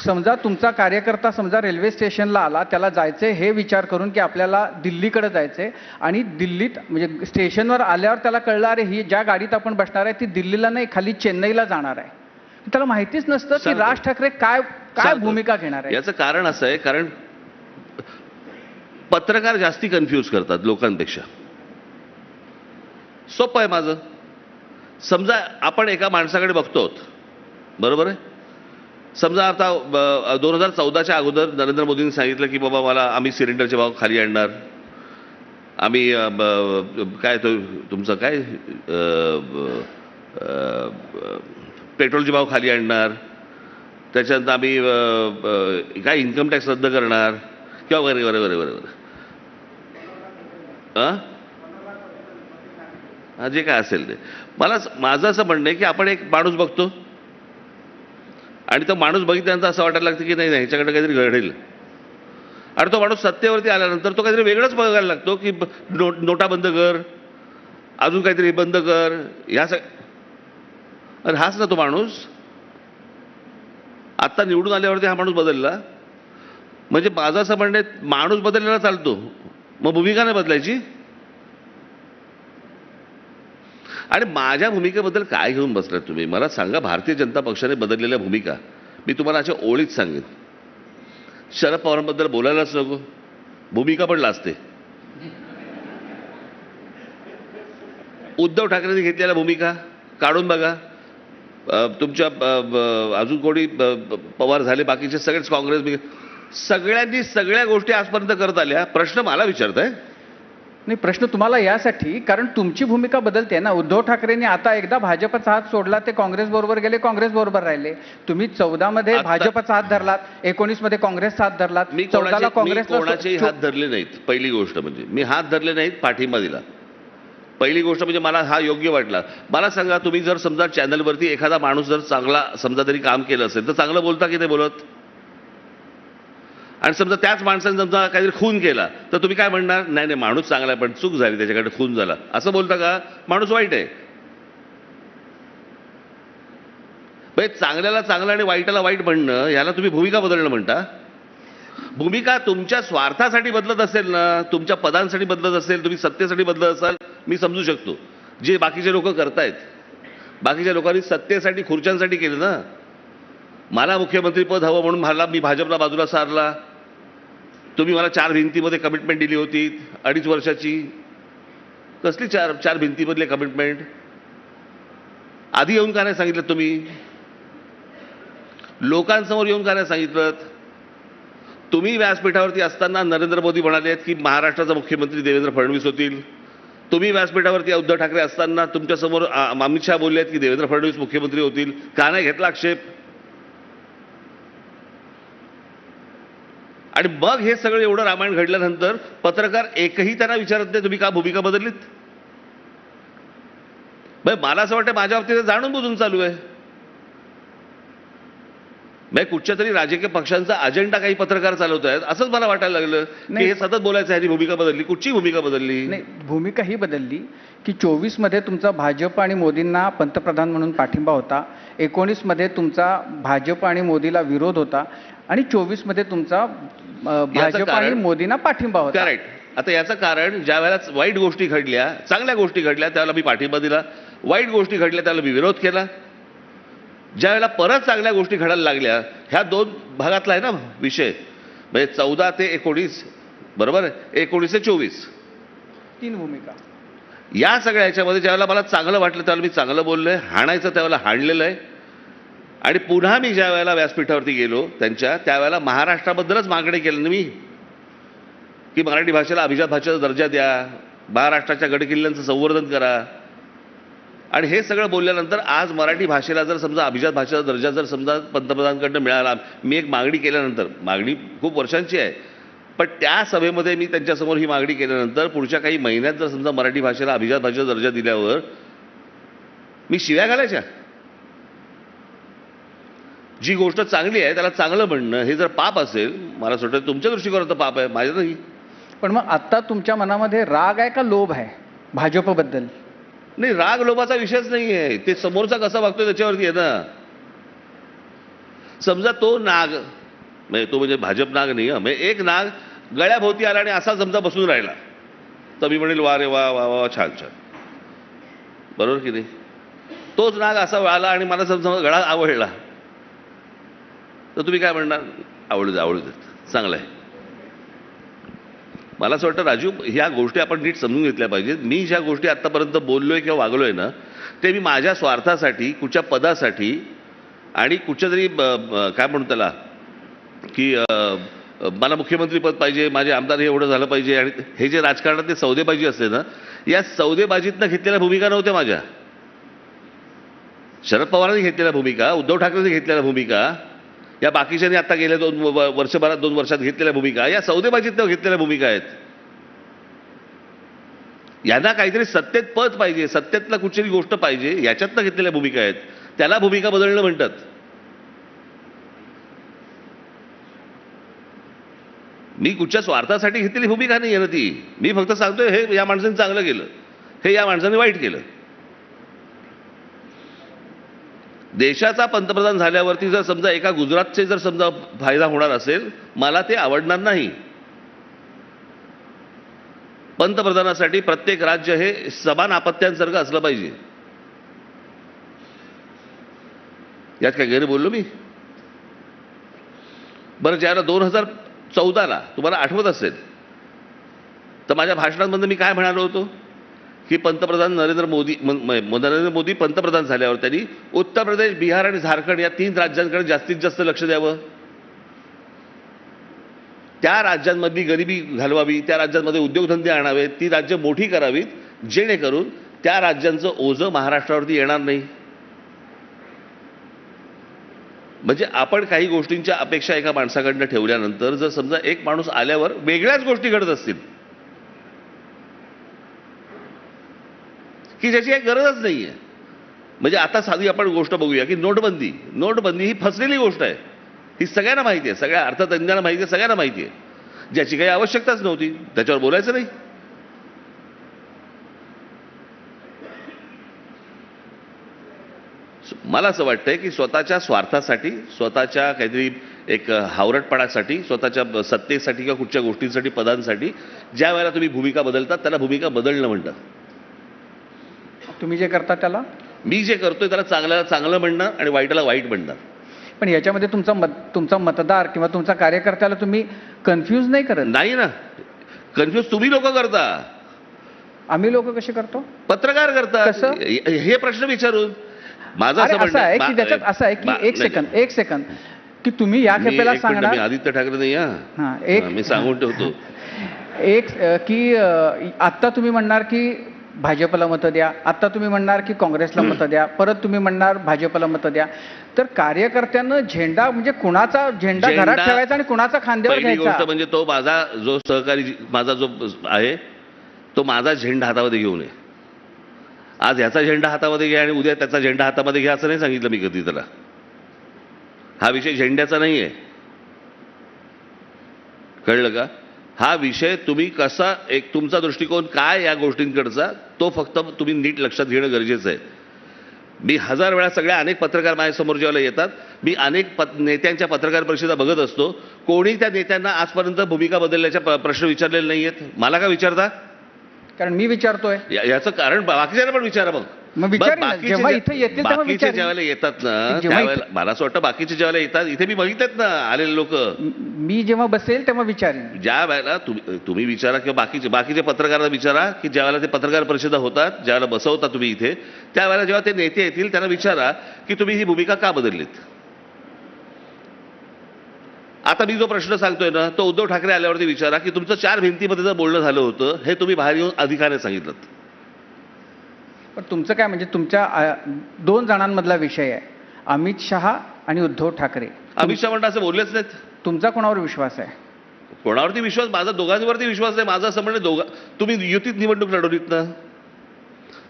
समजा तुमचा कार्यकर्ता रेल्वे स्टेशनला आला, त्याला जायचंय हे विचार करून की आपल्याला दिल्लीकडे जायचंय आणि दिल्लीत म्हणजे स्टेशनवर आल्यावर त्याला कळलं अरे ही ज्या गाडीत आपण बसणार आहे ती दिल्लीला नाही, खाली चेन्नईला जाणार आहे. त्याला माहितीच नसतं की राज ठाकरे काय भूमिका घेणार आहे. याचं कारण असं आहे, कारण पत्रकार जास्ती कन्फ्यूज करतात लोकांपेक्षा. सोपं आहे माझं. समजा आपण एका माणसाकडे बघतो, बरोबर आहे. समजा आता 2014च्या अगोदर नरेंद्र मोदींनी सांगितलं की बाबा आम्ही सिलेंडरचे भाव खाली आणणार, आम्ही काय तुमचं काय पेट्रोलचे भाव खाली आणणार, त्याच्यानंतर आम्ही काय इन्कम टॅक्स रद्द करणार किंवा वगैरे वगैरे वगैरे वगैरे जे काय असेल ते. माझं असं म्हणणं आहे की आपण एक माणूस बघतो आणि तो माणूस बघितल्यानंतर असं वाटायला लागतं की नाही ह्याच्याकडे काहीतरी घडेल. आणि तो माणूस सत्तेवरती आल्यानंतर तो काहीतरी वेगळंच बघायला लागतो की नोटा बंद कर, अजून काहीतरी बंद कर, अरे हाच ना तो माणूस. आत्ता निवडून आल्यावरती हा माणूस बदलला. म्हणजे माझं असं म्हणणं आहे, माणूस बदललेला चालतो, मग भूमिका नाही बदलायची. आणि माझ्या भूमिकेबद्दल काय घेऊन बसलात तुम्ही मला सांगा. भारतीय जनता पक्षाने बदललेल्या भूमिका मी तुम्हाला अशा ओळीत सांगेन. शरद पवारांबद्दल बोलायलाच नको, भूमिका पण लाजते. उद्धव ठाकरेंनी घेतलेल्या भूमिका काढून बघा. तुमच्या अजून कोणी पवार झाले, बाकीचे सगळेच काँग्रेस, सगळ्यांनी सगळ्या गोष्टी आजपर्यंत करत आल्या. प्रश्न मला विचारताय? नाही, प्रश्न तुम्हाला यासाठी कारण तुमची भूमिका बदलते ना. उद्धव ठाकरेंनी आता एकदा भाजपचा हात सोडला, ते काँग्रेस बरोबर गेले, काँग्रेस बरोबर राहिले. तुम्ही 14 मध्ये भाजपचा हात धरलात, 19 मध्ये काँग्रेसचा हात धरलात, 14ला काँग्रेसला कोणाचेही हात धरले नाहीत. पहिली गोष्ट म्हणजे मी हात धरले नाहीत, पाठिंबा दिला. पहिली गोष्ट म्हणजे मला हा योग्य वाटला. मला सांगा, तुम्ही जर समजा चॅनलवरती एखादा माणूस जर चांगला समजा तरी काम केलं असेल तर चांगलं बोलता की नाही बोलत? आणि समजा त्याच माणसाने समजा काहीतरी खून केला तर तुम्ही काय म्हणणार, नाही नाही माणूस चांगला आहे पण चूक झाली त्याच्याकडे खून झाला, असं बोलता का? माणूस वाईट आहे. चांगल्याला चांगलं आणि वाईटाला वाईट म्हणणं याला तुम्ही भूमिका बदलणं म्हणता? भूमिका तुमच्या स्वार्थासाठी बदलत असेल ना, तुमच्या पदांसाठी बदलत असेल, तुम्ही सत्तेसाठी बदलत असाल, मी समजू शकतो. जे बाकीचे लोक करतायत, बाकीच्या लोकांनी सत्तेसाठी खुर्च्यांसाठी केलं ना. मला मुख्यमंत्रीपद हवं म्हणून मी भाजपला बाजूला सारला. तुम्ही मला 4 भिंतीमध्ये कमिटमेंट दिली होती 2.5 वर्षाची. कसली 4 भिंतीमधले कमिटमेंट? आधी येऊन का नाही सांगितलं तुम्ही? लोकांसमोर येऊन का नाही सांगितलं? तुम्ही व्यासपीठावरती असताना नरेंद्र मोदी म्हणाले की महाराष्ट्राचा मुख्यमंत्री देवेंद्र फडणवीस होतील. तुम्ही व्यासपीठावरती उद्धव ठाकरे असताना तुमच्यासमोर अमित शहा बोलले की देवेंद्र फडणवीस मुख्यमंत्री होतील. का नाही घेतला आक्षेप? आणि मग हे सगळं एवढं रामायण घडल्यानंतर पत्रकार एकही त्यांना विचारत नाही तुम्ही का भूमिका बदललीत. मला असं वाटतं माझ्या बाबतीत जाणून बुजून चालू आहे. कुठच्या तरी राजकीय पक्षांचा अजेंडा काही पत्रकार चालवत आहेत असंच मला वाटायला लागलं की हे सतत बोलायचं ह्याची भूमिका बदलली. कुठची भूमिका बदलली? नाही, भूमिका ही बदलली की 24 मध्ये तुमचा भाजप आणि मोदींना पंतप्रधान म्हणून पाठिंबा होता, 19 मध्ये तुमचा भाजप आणि मोदीला विरोध होता आणि 24 मध्ये तुमचा भाजप आणि मोदींना पाठिंबा होता. करेक्ट. आता याचं कारण ज्या वेळेला वाईट गोष्टी घडल्या, चांगल्या गोष्टी घडल्या त्यावेळेला मी पाठिंबा दिला, वाईट गोष्टी घडल्या त्याला मी विरोध केला. ज्या वेळेला परत चांगल्या गोष्टी घडायला लागल्या, ह्या 2 भागातला आहे ना विषय, 14 ते 19, बरोबर आहे, 19 ते 24, 3 भूमिका. या सगळ्या ह्याच्यामध्ये ज्यावेळेला मला चांगलं वाटलं त्यावेळेला मी चांगलं बोललोय, हाणायचं त्यावेळेला हाणलेलं आहे. आणि पुन्हा मी ज्या वेळेला व्यासपीठावरती गेलो त्यावेळेला महाराष्ट्राबद्दलच मागणी केलं ना मी की मराठी भाषेला अभिजात भाषेचा दर्जा द्या, महाराष्ट्राच्या गडकिल्ल्यांचं संवर्धन करा. आणि हे सगळं बोलल्यानंतर आज मराठी भाषेला जर समजा अभिजात भाषेचा दर्जा जर समजा पंतप्रधानांकडनं मिळाला, मी एक मागणी केल्यानंतर, मागणी खूप वर्षांची आहे, पण त्या सभेमध्ये मी त्यांच्यासमोर ही मागणी केल्यानंतर पुढच्या काही महिन्यात जर समजा मराठी भाषेला अभिजात भाषेचा दर्जा दिल्यावर मी शिव्या घालायच्या. जी गोष्ट चांगली आहे त्याला चांगलं म्हणणं हे जर पाप असेल, मला असं वाटतं तुमच्या दृष्टिकोनात पाप आहे, माझ्या नाही. पण मग आता तुमच्या मनामध्ये राग आहे का लोभ आहे भाजपबद्दल? नाही, राग लोभाचा विषयच नाही आहे. ते समोरचा कसा वागतोय त्याच्यावरती आहे ना. समजा तो नाग, तो म्हणजे भाजप नाग नाही, एक नाग गळ्याभोवती आला आणि असा समजा बसून राहिला तर मी म्हणेल वा रे वा वा वा छान छान, बरोबर की नाही? तोच नाग असा आला आणि मला समजा गळा आवडला तर तुम्ही काय म्हणणार? आवडू देत, चांगलं आहे. मला असं वाटतं राजू, ह्या गोष्टी आपण नीट समजून घेतल्या पाहिजेत. मी ज्या गोष्टी आतापर्यंत बोललोय किंवा वागलोय ना, ते मी माझ्या स्वार्थासाठी, कुठच्या पदासाठी आणि कुठच्या तरी काय म्हणू त्याला की मला मुख्यमंत्रीपद पाहिजे, माझे आमदार हे एवढं झालं पाहिजे, आणि हे जे राजकारणात ते सौदेबाजी असते ना, या सौदेबाजीतनं घेतलेल्या भूमिका नव्हत्या माझ्या. शरद पवारांनी घेतलेल्या भूमिका, उद्धव ठाकरेंनी घेतलेल्या भूमिका, या बाकीच्यांनी आता गेल्या 2 वर्षात घेतलेल्या भूमिका, या सौदेबाजीतनं घेतलेल्या भूमिका आहेत. यांना काहीतरी सत्तेत पद पाहिजे, सत्तेतला कुठची गोष्ट पाहिजे, याच्यातनं घेतलेल्या भूमिका आहेत. त्याला भूमिका बदलणं म्हणतात. मी कुठच्या स्वार्थासाठी घेतलेली भूमिका नाही आहे ना ती. मी फक्त सांगतोय हे या माणसाने चांगलं केलं, हे या माणसाने वाईट केलं. देशाचा पंतप्रधान झाल्यावरती जर समजा एका गुजरातचे जर समजा फायदा होणार असेल, मला ते आवडणार नाही. पंतप्रधानासाठी प्रत्येक राज्य हे समान आपत्त्यांसारखं असलं पाहिजे. यात काय गैर बोललो मी? बरं, ज्याला 2014ला तुम्हाला आठवत असेल तर माझ्या भाषणांमध्ये मी काय म्हणालो होतो की पंतप्रधान नरेंद्र मोदी पंतप्रधान झाल्यावर त्यांनी उत्तर प्रदेश, बिहार आणि झारखंड या 3 राज्यांकडे जास्तीत जास्त लक्ष द्यावं. त्या राज्यांमधली गरिबी घालवावी, त्या राज्यांमध्ये उद्योगधंदे आणावेत, ती राज्य मोठी करावीत, जेणेकरून त्या राज्यांचं ओझं महाराष्ट्रावरती येणार नाही. म्हणजे आपण काही गोष्टींच्या अपेक्षा एका माणसाकडनं ठेवल्यानंतर जर समजा एक माणूस आल्यावर वेगळ्याच गोष्टी घडत असतील की ज्याची काही गरजच नाहीये. म्हणजे आता साधी आपण गोष्ट बघूया की नोटबंदी ही फसलेली गोष्ट आहे. ही सगळ्यांना माहिती आहे, सगळ्या अर्थतज्ञांना माहिती आहे, सगळ्यांना माहिती आहे. ज्याची काही आवश्यकताच नव्हती त्याच्यावर बोलायचं नाही. मला असं वाटतंय की स्वतःच्या स्वार्थासाठी, स्वतःच्या काहीतरी एक हावरटपणासाठी, स्वतःच्या सत्तेसाठी किंवा कुठच्या गोष्टींसाठी, पदांसाठी ज्या वेळेला तुम्ही भूमिका बदलतात त्याला भूमिका बदलणं म्हणतात. तुम्ही जे करता त्याला? मी जे करतोय त्याला चांगल्याला चांगलं म्हणणं आणि वाईटाला वाईट म्हणणं. पण याच्यामध्ये तुमचा मतदार किंवा तुमचा कार्यकर्त्याला तुम्ही कन्फ्यूज नाही करत? नाही ना, कन्फ्युज तुम्ही लोक करता. आम्ही लोक कसे करतो? पत्रकार करतात. कसं? हे प्रश्न विचारून माझं अरे, असं असं आहे की म्हणणं त्याच्यात असं आहे की एक नाही. सेकंद की तुम्ही या मी खेपेला एक मिनिट, मी सांगणार. आदित्य ठाकरे नाही. हां, मी सांगून ठेवतो. की आत्ता तुम्ही म्हणणार की भाजपला मतं द्या, आत्ता तुम्ही म्हणणार की काँग्रेसला मतं द्या, परत तुम्ही म्हणणार भाजपला मतं द्या. तर कार्यकर्त्यानं झेंडा म्हणजे कुणाचा झेंडा घरात ठेवायचा आणि कुणाचा खांद्यावर पहिली गोष्ट घ्यायचा? म्हणजे तो माझा जो सहकारी, माझा जो आहे तो माझा झेंडा हातामध्ये घेऊन ये. आज ह्याचा झेंडा हातामध्ये घ्या आणि उद्या त्याचा झेंडा हातामध्ये घ्या असं नाही सांगितलं मी कधी त्याला. हा विषय झेंड्याचा नाही आहे, कळलं का? हा विषय तुम्ही कसा, एक तुमचा दृष्टिकोन काय या गोष्टींकडचा, तो फक्त तुम्ही नीट लक्षात घेणं गरजेचं आहे. मी 1000 वेळा सगळ्या अनेक पत्रकार माझ्यासमोर जेव्हा येतात, मी अनेक नेत्यांच्या पत्रकार परिषदा बघत असतो. कोणी त्या नेत्यांना आजपर्यंत भूमिका बदलण्याच्या प्रश्न विचारलेले नाही आहेत. मला का विचारता? कारण मी विचारतोय. याचं कारण बाकीच्यांना पण विचारा. मग विचारेन ना. जेव्हा इथे येतील तेव्हा बाकीचे विचारेन. ज्यावेळेला येतात ना जेव्हा त्यावेळेला मला असं वाटतं बाकीचे ज्यावेळेला येतात, इथे मी बघितलेत ना आलेले लोक, मी जेव्हा बसेल तेव्हा विचारेन. ज्या वेळेला तुम्ही विचारा किंवा बाकीचे पत्रकारांना विचारा की ज्यावेळेला ते पत्रकार परिषदा होतात, ज्यावेळेला बसवता तुम्ही इथे, त्यावेळेला जेव्हा ते नेते येतील त्यांना विचारा की तुम्ही ही भूमिका का बदललीत. आता मी जो प्रश्न सांगतोय ना तो उद्धव ठाकरे आल्यावरती विचारा की तुमचं 4 भिंतीमध्ये जर बोलणं झालं होतं हे तुम्ही बाहेर येऊन अधिकाऱ्याने सांगितलं. पण तुमचं काय म्हणजे तुमच्या 2 जणांमधला विषय आहे, अमित शहा आणि उद्धव ठाकरे. अमित शहा म्हणतात असं बोललेच नाहीत. तुमचा कोणावर विश्वास आहे? कोणावरती विश्वास? माझा दोघांवरती विश्वास नाही. माझं असं म्हणणं, तुम्ही युतीत निवडणूक लढवलीत ना,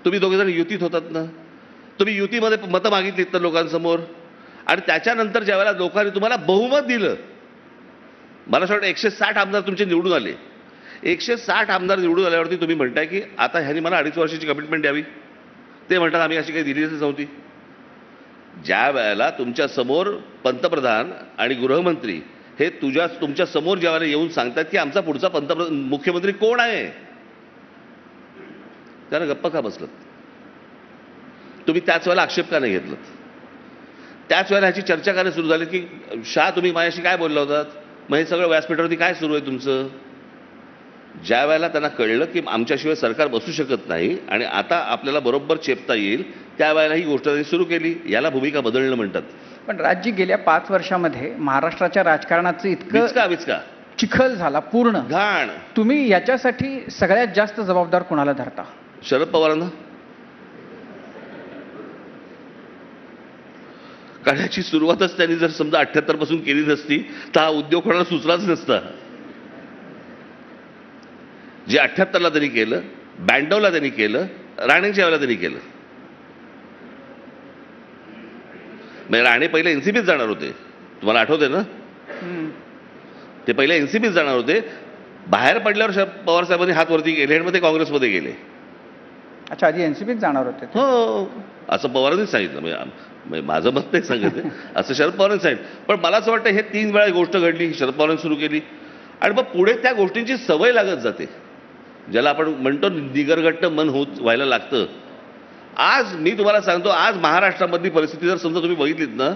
तुम्ही दोघे जण युतीत होतात ना, तुम्ही युतीमध्ये मतं मागितलीत ना लोकांसमोर, आणि त्याच्यानंतर ज्यावेळेला लोकांनी तुम्हाला बहुमत दिलं, मला असं वाटतं 160 आमदार तुमचे निवडून आले. 160 आमदार निवडून आल्यावरती तुम्ही म्हणताय की आता ह्यांनी मला 2.5 वर्षाची कमिटमेंट द्यावी. ते म्हणतात आम्ही अशी काही दिलीच नव्हती. ज्या वेळेला तुमच्या समोर पंतप्रधान आणि गृहमंत्री हे तुमच्या समोर ज्या वेळेला येऊन सांगतात की आमचा पुढचा मुख्यमंत्री कोण आहे, त्याला गप्पा का बसलं? तुम्ही त्याच वेळेला आक्षेप का नाही घेतलं? त्याच वेळेला ह्याची चर्चा का नाही सुरू झाली की शाह तुम्ही माझ्याशी काय बोलला होतात, मग हे सगळं व्यासपीठावरती काय सुरू आहे तुमचं? ज्या वेळेला त्यांना कळलं की आमच्याशिवाय सरकार बसू शकत नाही आणि आता आपल्याला बरोबर चेपता येईल, त्यावेळेला ही गोष्ट त्यांनी सुरू केली. याला भूमिका बदलणं म्हणतात. पण राज्य गेल्या 5 वर्षामध्ये महाराष्ट्राच्या राजकारणाचं इतकं विचका चिखल झाला पूर्ण घाण. तुम्ही याच्यासाठी सगळ्यात जास्त जबाबदार कोणाला धरता? शरद पवारांना. कारण याची सुरुवातच त्यांनी जर समजा 78 पासून केली नसती तर हा उद्योग कोणाला सुचलाच नसता. जे 78ला त्यांनी केलं, 92ला त्यांनी केलं, राणेंच्या वेळेला त्यांनी केलं. म्हणजे राणे पहिले एनसीपीत जाणार होते, तुम्हाला आठवते ना? ते पहिले एनसीपीत जाणार होते. बाहेर पडल्यावर शरद पवार साहेबांनी हात वरती केले आणि मग ते काँग्रेसमध्ये गेले. अच्छा, आधी एनसीपीत जाणार होते? हो, असं पवारांनीच सांगितलं. म्हणजे माझं मत नाही सांगत आहे, असं शरद पवारांनी सांगितलं. पण मला असं वाटतं हे 3 वेळा गोष्ट घडली, शरद पवारांनी सुरू केली आणि मग पुढे त्या गोष्टींची सवय लागत जाते, ज्याला आपण म्हणतो निगरगट्ट मन व्हायला लागतं. आज मी तुम्हाला सांगतो, आज महाराष्ट्रामधली परिस्थिती जर समजा तुम्ही बघितलीत ना,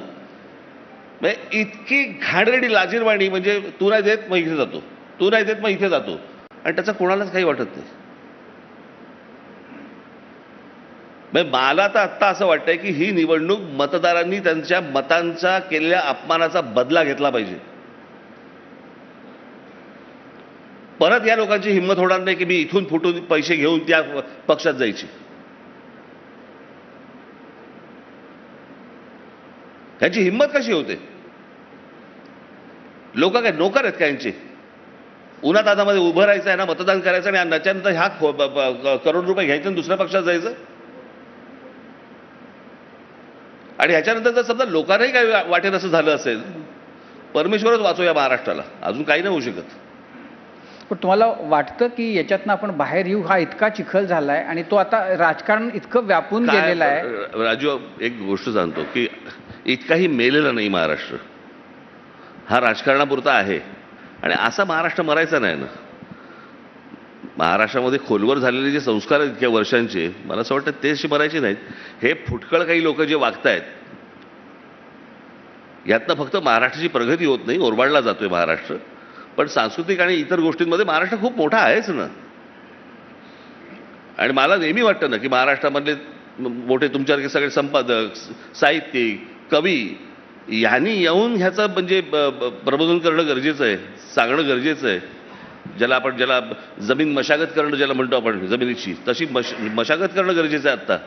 म्हणजे इतकी घाणेरडी लाजिरवाणी, म्हणजे तू नाही देत मग इथे जातो, तू नाही देत मग इथे जातो, आणि त्याचा कोणालाच काही वाटत नाही. मला तर आत्ता असं वाटतंय की ही निवडणूक मतदारांनी त्यांच्या मतांचा केलेल्या अपमानाचा बदला घेतला पाहिजे. परत या लोकांची हिंमत होणार नाही की मी इथून फुटून पैसे घेऊन त्या पक्षात जायची. ह्यांची हिंमत कशी होते? लोक काय नोकर आहेत का यांचे? उन्हातानामध्ये उभं राहायचं आहे ना, मतदान करायचं आणि त्याच्यानंतर ह्या करोड रुपये घ्यायचे आणि दुसऱ्या पक्षात जायचं. आणि ह्याच्यानंतर जर समजा लोकांनाही काही वाटेल असं झालं असेल परमेश्वरच वाचो या महाराष्ट्राला, अजून काही नाही होऊ शकत. पण तुम्हाला वाटतं की याच्यातनं आपण बाहेर येऊ? हा इतका चिखल झालाय आणि तो आता राजकारण इतकं व्यापून गेलेलं आहे. राजू, एक गोष्ट सांगतो की इतकाही मेलेला नाही महाराष्ट्र, हा राजकारणापुरता आहे. आणि असा महाराष्ट्र मरायचा नाही ना. महाराष्ट्रामध्ये खोलवर झालेले जे संस्कार आहेत इतक्या वर्षांचे, मला असं वाटतं ते असे मरायचे नाहीत. हे फुटकळ काही लोक जे वागतायत यातनं फक्त महाराष्ट्राची प्रगती होत नाही, ओरबाडला जातोय महाराष्ट्र, पण सांस्कृतिक आणि इतर गोष्टींमध्ये महाराष्ट्र खूप मोठा आहेच ना. आणि मला नेहमी वाटतं ना की महाराष्ट्रामधले मोठे तुमच्यासारखे सगळे संपादक, साहित्यिक, कवी यांनी येऊन ह्याचं म्हणजे प्रबोधन करणं गरजेचं आहे, सांगणं गरजेचं आहे. ज्याला जमीन मशागत करणं ज्याला म्हणतो आपण जमिनीची, तशी मशागत करणं गरजेचं आहे आत्ता.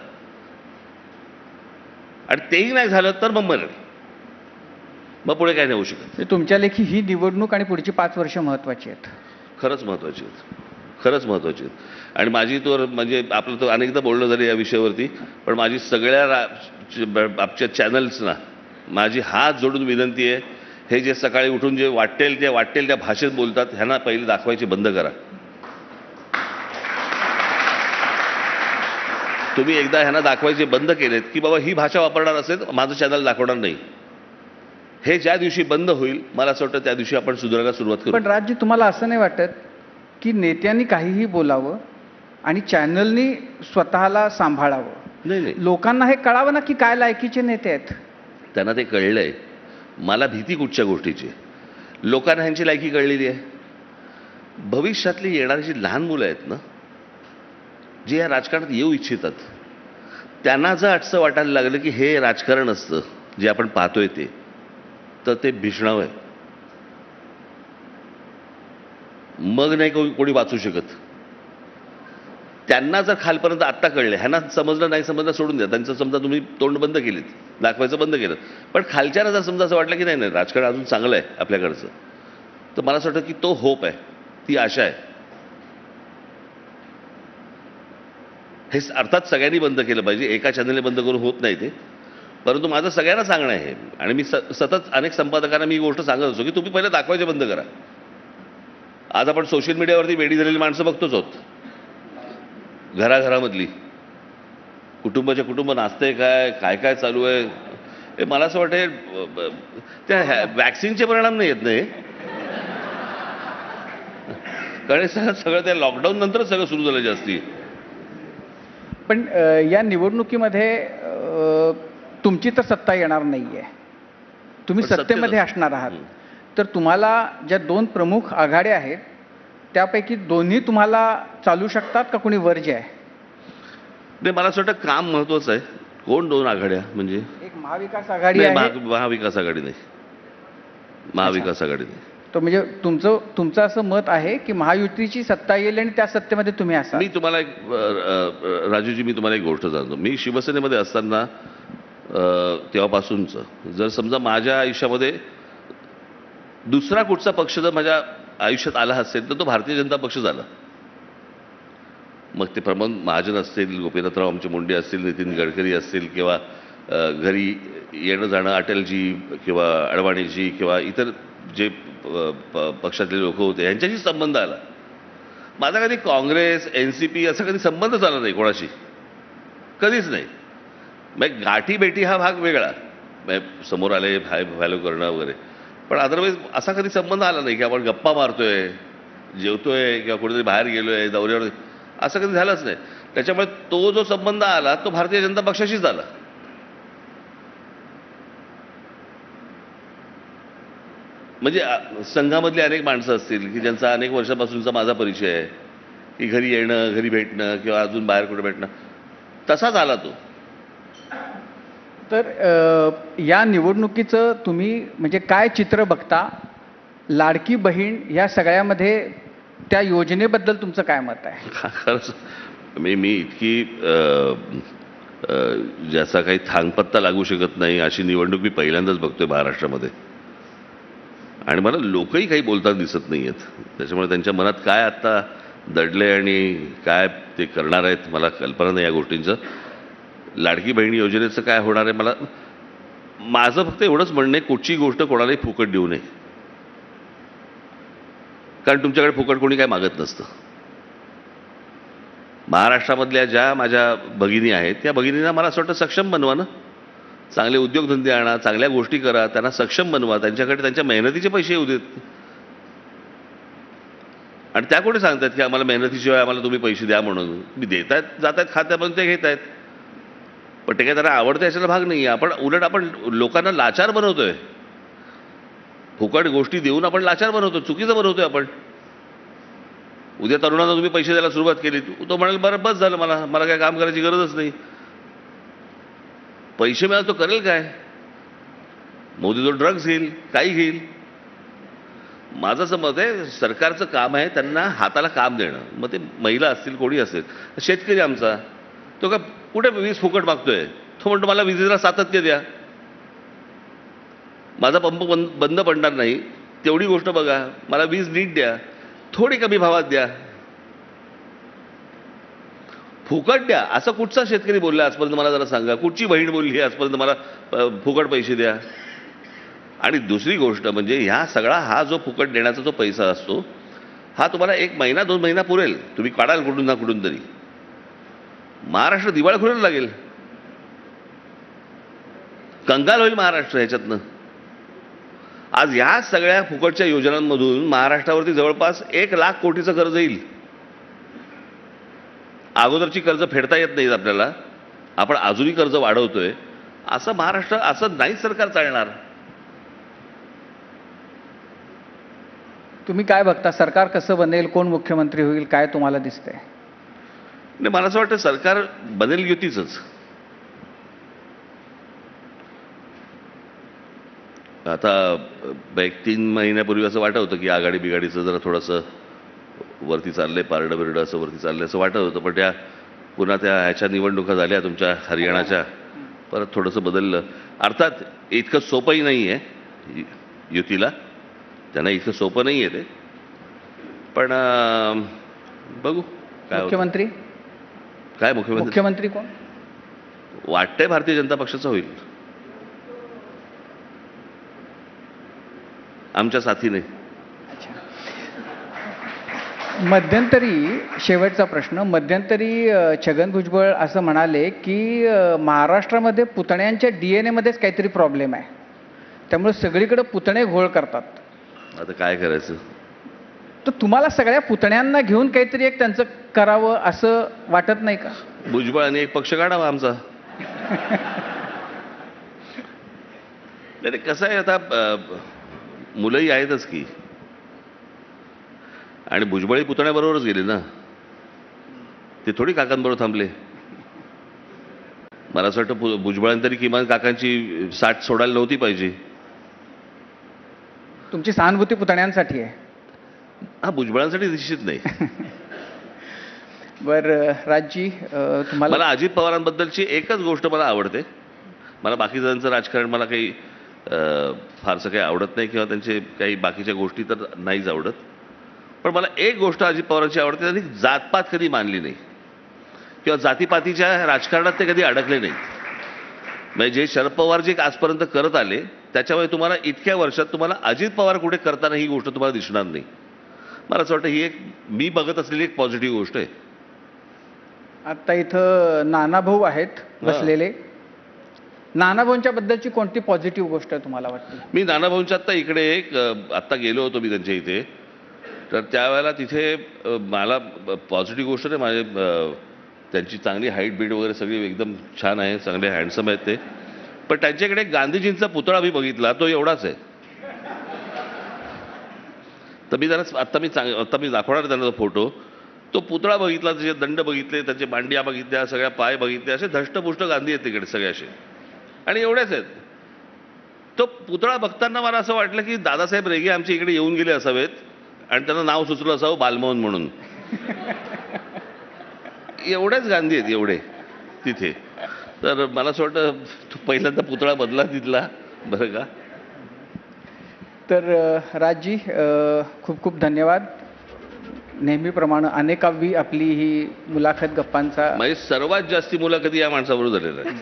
आणि तेही नाही झालं तर मग मरण, मग पुढे काय नाही होऊ शकत. तुमच्या लेखी ही निवडणूक आणि पुढची 5 वर्ष महत्वाची आहेत. खरंच महत्त्वाची आहेत, खरंच महत्त्वाची आहेत. आणि माझी तर म्हणजे आपलं तर अनेकदा बोलणं झालं या विषयावरती, पण माझी सगळ्या आमच्या चॅनल्सना माझी हात जोडून विनंती आहे, हे जे सकाळी उठून जे वाटेल त्या भाषेत बोलतात ह्यांना पहिले दाखवायचे बंद करा. तुम्ही एकदा ह्यांना दाखवायचे बंद केलेत की बाबा ही भाषा वापरणार असेल माझं चॅनल दाखवणार नाही, हे ज्या दिवशी बंद होईल मला असं वाटतं त्या दिवशी आपण सुधारायला सुरुवात करू. पण राज्य, तुम्हाला असं नाही वाटत की नेत्यांनी काहीही बोलावं आणि चॅनलनी स्वतःला सांभाळावं? नाही, लोकांना हे कळावं ना की काय लायकीचे नेते आहेत. त्यांना ते कळलंय. मला भीती कुठच्या गोष्टीची, लोकांना ह्यांची लायकी कळलेली आहे. भविष्यातली येणारी जी लहान मुलं आहेत ना, जे या राजकारणात येऊ इच्छितात, त्यांना जर असं वाटायला लागलं की हे राजकारण असतं जे आपण पाहतोय ते, तर ते भीषणाव आहे. मग नाही कोणी वाचू शकत. त्यांना जर खालपर्यंत आत्ता कळले, ह्यांना समजलं नाही समजलं सोडून द्या, त्यांचं समजा तुम्ही तोंड बंद केलीत, दाखवायचं बंद केलं, पण खालच्यानं जर समजा असं वाटलं की नाही राजकारण अजून चांगलं आहे आपल्याकडचं, तर मला असं वाटतं की तो होप आहे, ती आशा आहे. हे अर्थात सगळ्यांनी बंद केलं पाहिजे, एका चॅनलने बंद करून होत नाही ते. परंतु माझं सगळ्यांना सांगणं आहे, आणि मी सतत अनेक संपादकांना मी ही गोष्ट सांगत असतो की तुम्ही पहिले दाखवायचे बंद करा. आज आपण सोशल मीडियावरती वेडी झालेली माणसं बघतोच आहोत, घराघरामधली कुटुंबाच्या कुटुंब नाचतंय काय काय चालू आहे. हे मला असं वाटतं त्या वॅक्सिनचे परिणाम नाही येत नाही, कारण सगळं त्या लॉकडाऊन नंतरच सगळं सुरू झालं जास्ती. पण या निवडणुकीमध्ये तुमची तर सत्ता येणार नाहीये, तुम्ही पण सत्तेमध्ये असणार आहात. तर तुम्हाला ज्या 2 प्रमुख आघाड्या आहेत त्यापैकी दोन्ही तुम्हाला चालू शकतात का कोणी वर्ज्य आहे? नाही, मला असं वाटतं काम महत्वाचं आहे. कोण 2 आघाड्या म्हणजे? एक महाविकास आघाडी नाही, आहे. महाविकास आघाडी नाही, महाविकास आघाडी नाही. तो म्हणजे तुमचं असं मत आहे की महायुतीची सत्ता येईल आणि त्या सत्तेमध्ये तुम्ही असाल? मी तुम्हाला एक राजूजी, मी तुम्हाला एक गोष्ट सांगतो. मी शिवसेनेमध्ये असताना तेव्हापासूनचं जर समजा माझ्या आयुष्यामध्ये दुसरा कुठचा पक्ष जर माझ्या आयुष्यात आला असेल तर तो भारतीय जनता पक्ष झाला. मग ते प्रमोद महाजन असतील, गोपीनाथराव आमचे मुंडे असतील, नितीन गडकरी असतील, किंवा घरी येणं जाणं अटलजी किंवा अडवाणीजी किंवा इतर जे पक्षातले लोक होते यांच्याशी संबंध आला. माझा कधी काँग्रेस, NCP असा कधी संबंधच आला नाही कोणाशी, कधीच नाही. मग गाठी भेटी हा भाग वेगळा, समोर आले व्हॅल्यू करणं वगैरे, पण अदरवाईज असा कधी संबंध आला नाही की आपण गप्पा मारतोय, जेवतोय किंवा कुठेतरी बाहेर गेलोय दौऱ्यावर, असं कधी झालंच नाही. त्याच्यामुळे तो जो संबंध आला तो भारतीय जनता पक्षाशीच आला. म्हणजे संघामधली अनेक माणसं असतील की ज्यांचा अनेक वर्षापासूनचा माझा परिचय आहे, की घरी येणं, घरी भेटणं किंवा अजून बाहेर कुठे भेटणं, तसाच आला तो. तर या निवडणुकीचं तुम्ही म्हणजे काय चित्र बघता? लाडकी बहीण या सगळ्यामध्ये त्या योजनेबद्दल तुमचं काय मत आहे? खरंच मी इतकी ज्याचा काही थांगपत्ता लागू शकत नाही अशी निवडणूक मी पहिल्यांदाच बघतोय महाराष्ट्रामध्ये. आणि मला लोकही काही बोलताना दिसत नाही आहेत. त्याच्यामुळे त्यांच्या मनात काय आत्ता दडले आणि काय ते करणार आहेत मला कल्पना नाही या गोष्टींचं. लाडकी बहीण योजनेचं काय होणार आहे मला माझं फक्त एवढंच म्हणणं आहे, कुठची गोष्ट कोणालाही फुकट देऊ नये. कारण तुमच्याकडे फुकट कोणी काय मागत नसतं. महाराष्ट्रामधल्या ज्या माझ्या भगिनी आहेत त्या भगिनींना मला असं वाटतं सक्षम बनवा ना. चांगले उद्योगधंदे आणा, चांगल्या गोष्टी करा, त्यांना सक्षम बनवा, त्यांच्याकडे त्यांच्या मेहनतीचे पैसे येऊ देत. आणि त्या कोणी सांगतात की आम्हाला मेहनतीशिवाय आम्हाला तुम्ही पैसे द्या म्हणून. मी देत आहेत, जात आहेत खात्यापर्यंत, ते घेत आहेत, पण ते काय त्यांना आवडतं याच्याला भाग नाही आहे. आपण लोकांना लाचार बनवतोय. फुकट गोष्टी देऊन आपण लाचार बनवतो, चुकीचं बनवतोय आपण. उद्या तरुणांना तुम्ही पैसे द्यायला सुरुवात केली, तो म्हणाल बरं बस झालं, मला काय काम करायची गरजच नाही. पैसे मिळाले तो करेल काय? मोदी तो ड्रग्ज घेईल, काही घेईल. माझं असं मत आहे, सरकारचं काम आहे त्यांना हाताला काम देणं. मग ते महिला असतील, कोणी असेल. शेतकरी आमचा तो का कुठे वीज फुकट मागतोय? तो म्हणतो मला विजेला सातत्य द्या, माझा पंप बंद पडणार नाही, तेवढी गोष्ट बघा, मला वीज नीट द्या, थोडी कमी भावात द्या, फुकट द्या. असं कुठचा शेतकरी बोलला आजपर्यंत मला जरा सांगा? कुठची बहीण बोलली आजपर्यंत मला फुकट पैसे द्या? आणि दुसरी गोष्ट म्हणजे ह्या सगळा हा जो फुकट देण्याचा जो पैसा असतो, हा तुम्हाला 1 महिना 2 महिना पुरेल, तुम्ही काढाल कुठून ना कुठून तरी. महाराष्ट्र दिवाळखोरीला लागेल, कंगाल होईल महाराष्ट्र ह्याच्यातनं. आज ह्या सगळ्या फुकटच्या योजनांमधून महाराष्ट्रावरती जवळपास 1 लाख कोटीचं कर्ज येईल. अगोदरची कर्ज फेडता येत नाहीत आपल्याला, आपण अजूनही कर्ज वाढवतोय. असं महाराष्ट्र, असं नाही सरकार चालणार. तुम्ही काय बघता, सरकार कसं बनेल, कोण मुख्यमंत्री होईल, काय तुम्हाला दिसतंय? नाही, मला असं वाटतं सरकार बनेल युतीचंच. आता 1-3 महिन्यापूर्वी असं वाटत होतं की आघाडी बिघाडीचं जरा थोडंसं वरती चाललंय, पारडं बिरडं असं वरती चाललंय असं वाटत होतं. पण पुन्हा ह्याच्या निवडणुका झाल्या तुमच्या हरियाणाच्या, परत थोडंसं बदललं. अर्थात इतकं सोपंही नाही आहे युतीला, त्यांना इतकं सोपं नाही आहे ते. पण बघू काय मुख्यमंत्री काय मुख्यमंत्री कोण वाटतंय? भारतीय जनता पक्षाचा होईल, आमच्या साथीने. मध्यंतरी शेवटचा प्रश्न, मध्यंतरी छगन भुजबळ असं म्हणाले की महाराष्ट्रामध्ये पुतण्यांच्या DNA मध्येच काहीतरी प्रॉब्लेम आहे, त्यामुळे सगळीकडे पुतणे घोळ करतात. आता काय करायचं? तर तुम्हाला सगळ्या पुतण्यांना घेऊन काहीतरी एक त्यांचं करावं असं वाटत नाही का? भुजबळांनी एक पक्ष काढावा आमचा. नाही, कसं आहे, आता मुलंही आहेतच की, आणि भुजबळी पुतण्याबरोबरच गेले ना, ते थोडी काकांबरोबर थांबले. मला असं वाटतं भुजबळांनी तरी किमान काकांची साठ सोडायला नव्हती पाहिजे. तुमची सहानुभूती पुतण्यांसाठी आहे? हा, भुजबळांसाठी निश्चित नाही. बरं राजजी, तुम्हाला? मला अजित पवारांबद्दलची एकच गोष्ट मला आवडते. मला बाकी जणांचं राजकारण मला काही फारसं काही आवडत नाही, किंवा त्यांचे काही बाकीच्या गोष्टी तर नाहीच आवडत. पण मला एक गोष्ट अजित पवारांची आवडते, त्यांनी जातपात कधी मानली नाही, किंवा जातीपातीच्या राजकारणात ते कधी अडकले नाहीत. म्हणजे जे शरद पवार जे आजपर्यंत करत आले, त्याच्यामुळे तुम्हाला इतक्या वर्षात तुम्हाला अजित पवार कुठे करताना ही गोष्ट तुम्हाला दिसणार नाही. मला असं वाटतं ही एक मी बघत असलेली एक पॉझिटिव्ह गोष्ट आहे. आता इथं नानाभाऊ आहेत बसलेले, नानाभाऊंच्या बद्दलची कोणती पॉझिटिव्ह गोष्ट तुम्हाला वाटते? मी नानाभाऊंच्या आत्ता गेलो होतो मी त्यांच्या इथे, तर त्यावेळेला तिथे मला पॉझिटिव्ह गोष्ट नाही, माझे त्यांची चांगली हाईट बीट वगैरे सगळी एकदम छान आहे, चांगले हँडसम आहेत ते. पण त्यांच्याकडे गांधीजींचा पुतळा मी बघितला, तो एवढाच आहे. तर मी जरा आत्ता मी दाखवणार त्यांना तो फोटो. तो पुतळा बघितला, त्याचे दंड बघितले, त्याचे मांडिया बघितल्या, सगळ्या पाय बघितले, असे धष्टपुष्ट गांधी आहेत तिकडे सगळे असे, आणि एवढेच आहेत. तो पुतळा बघताना मला असं वाटलं की दादासाहेब रेगे आमच्या इकडे येऊन गेले असावेत, आणि त्यांना नाव सुचलं असावं बालमोहन म्हणून. एवढेच गांधी आहेत एवढे तिथे. तर मला असं वाटतं पहिल्यांदा पुतळा बदला तिथला, बरं का. तर राजजी, खूप खूप धन्यवाद. नेहमीप्रमाणे अनेकावी आपली ही मुलाखत गप्पांचा म्हणजे सर्वात जास्ती मुलाखती या माणसाबरोबर झालेल्या आहेत.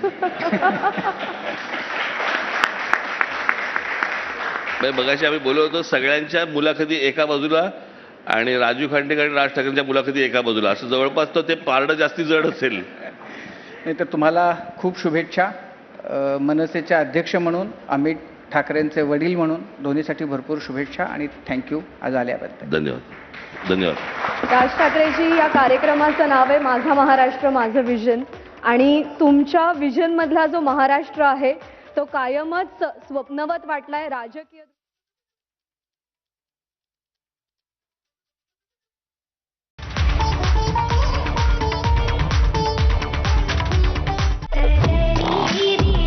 मगाशी आम्ही बोललो होतो सगळ्यांच्या मुलाखती एका बाजूला आणि राजू खांडेकर आणि राज ठाकरेंच्या मुलाखती एका बाजूला, असं जवळपास तर ते पारडं जास्ती जड असेल. नाही तर तुम्हाला खूप शुभेच्छा. मनसेचे अध्यक्ष म्हणून, अमित ठाकरेंचे वडील म्हणून दोन्हीसाठी भरपूर शुभेच्छा आणि थँक्यू आज आल्याबद्दल. धन्यवाद. धन्यवाद. राज ठाकरेजी, या कार्यक्रमाचं नाव आहे माझा महाराष्ट्र माझं विजन, आणि तुमच्या विजन मधला जो महाराष्ट्र आहे तो कायमच स्वप्नवत वाटलाय. राजकीय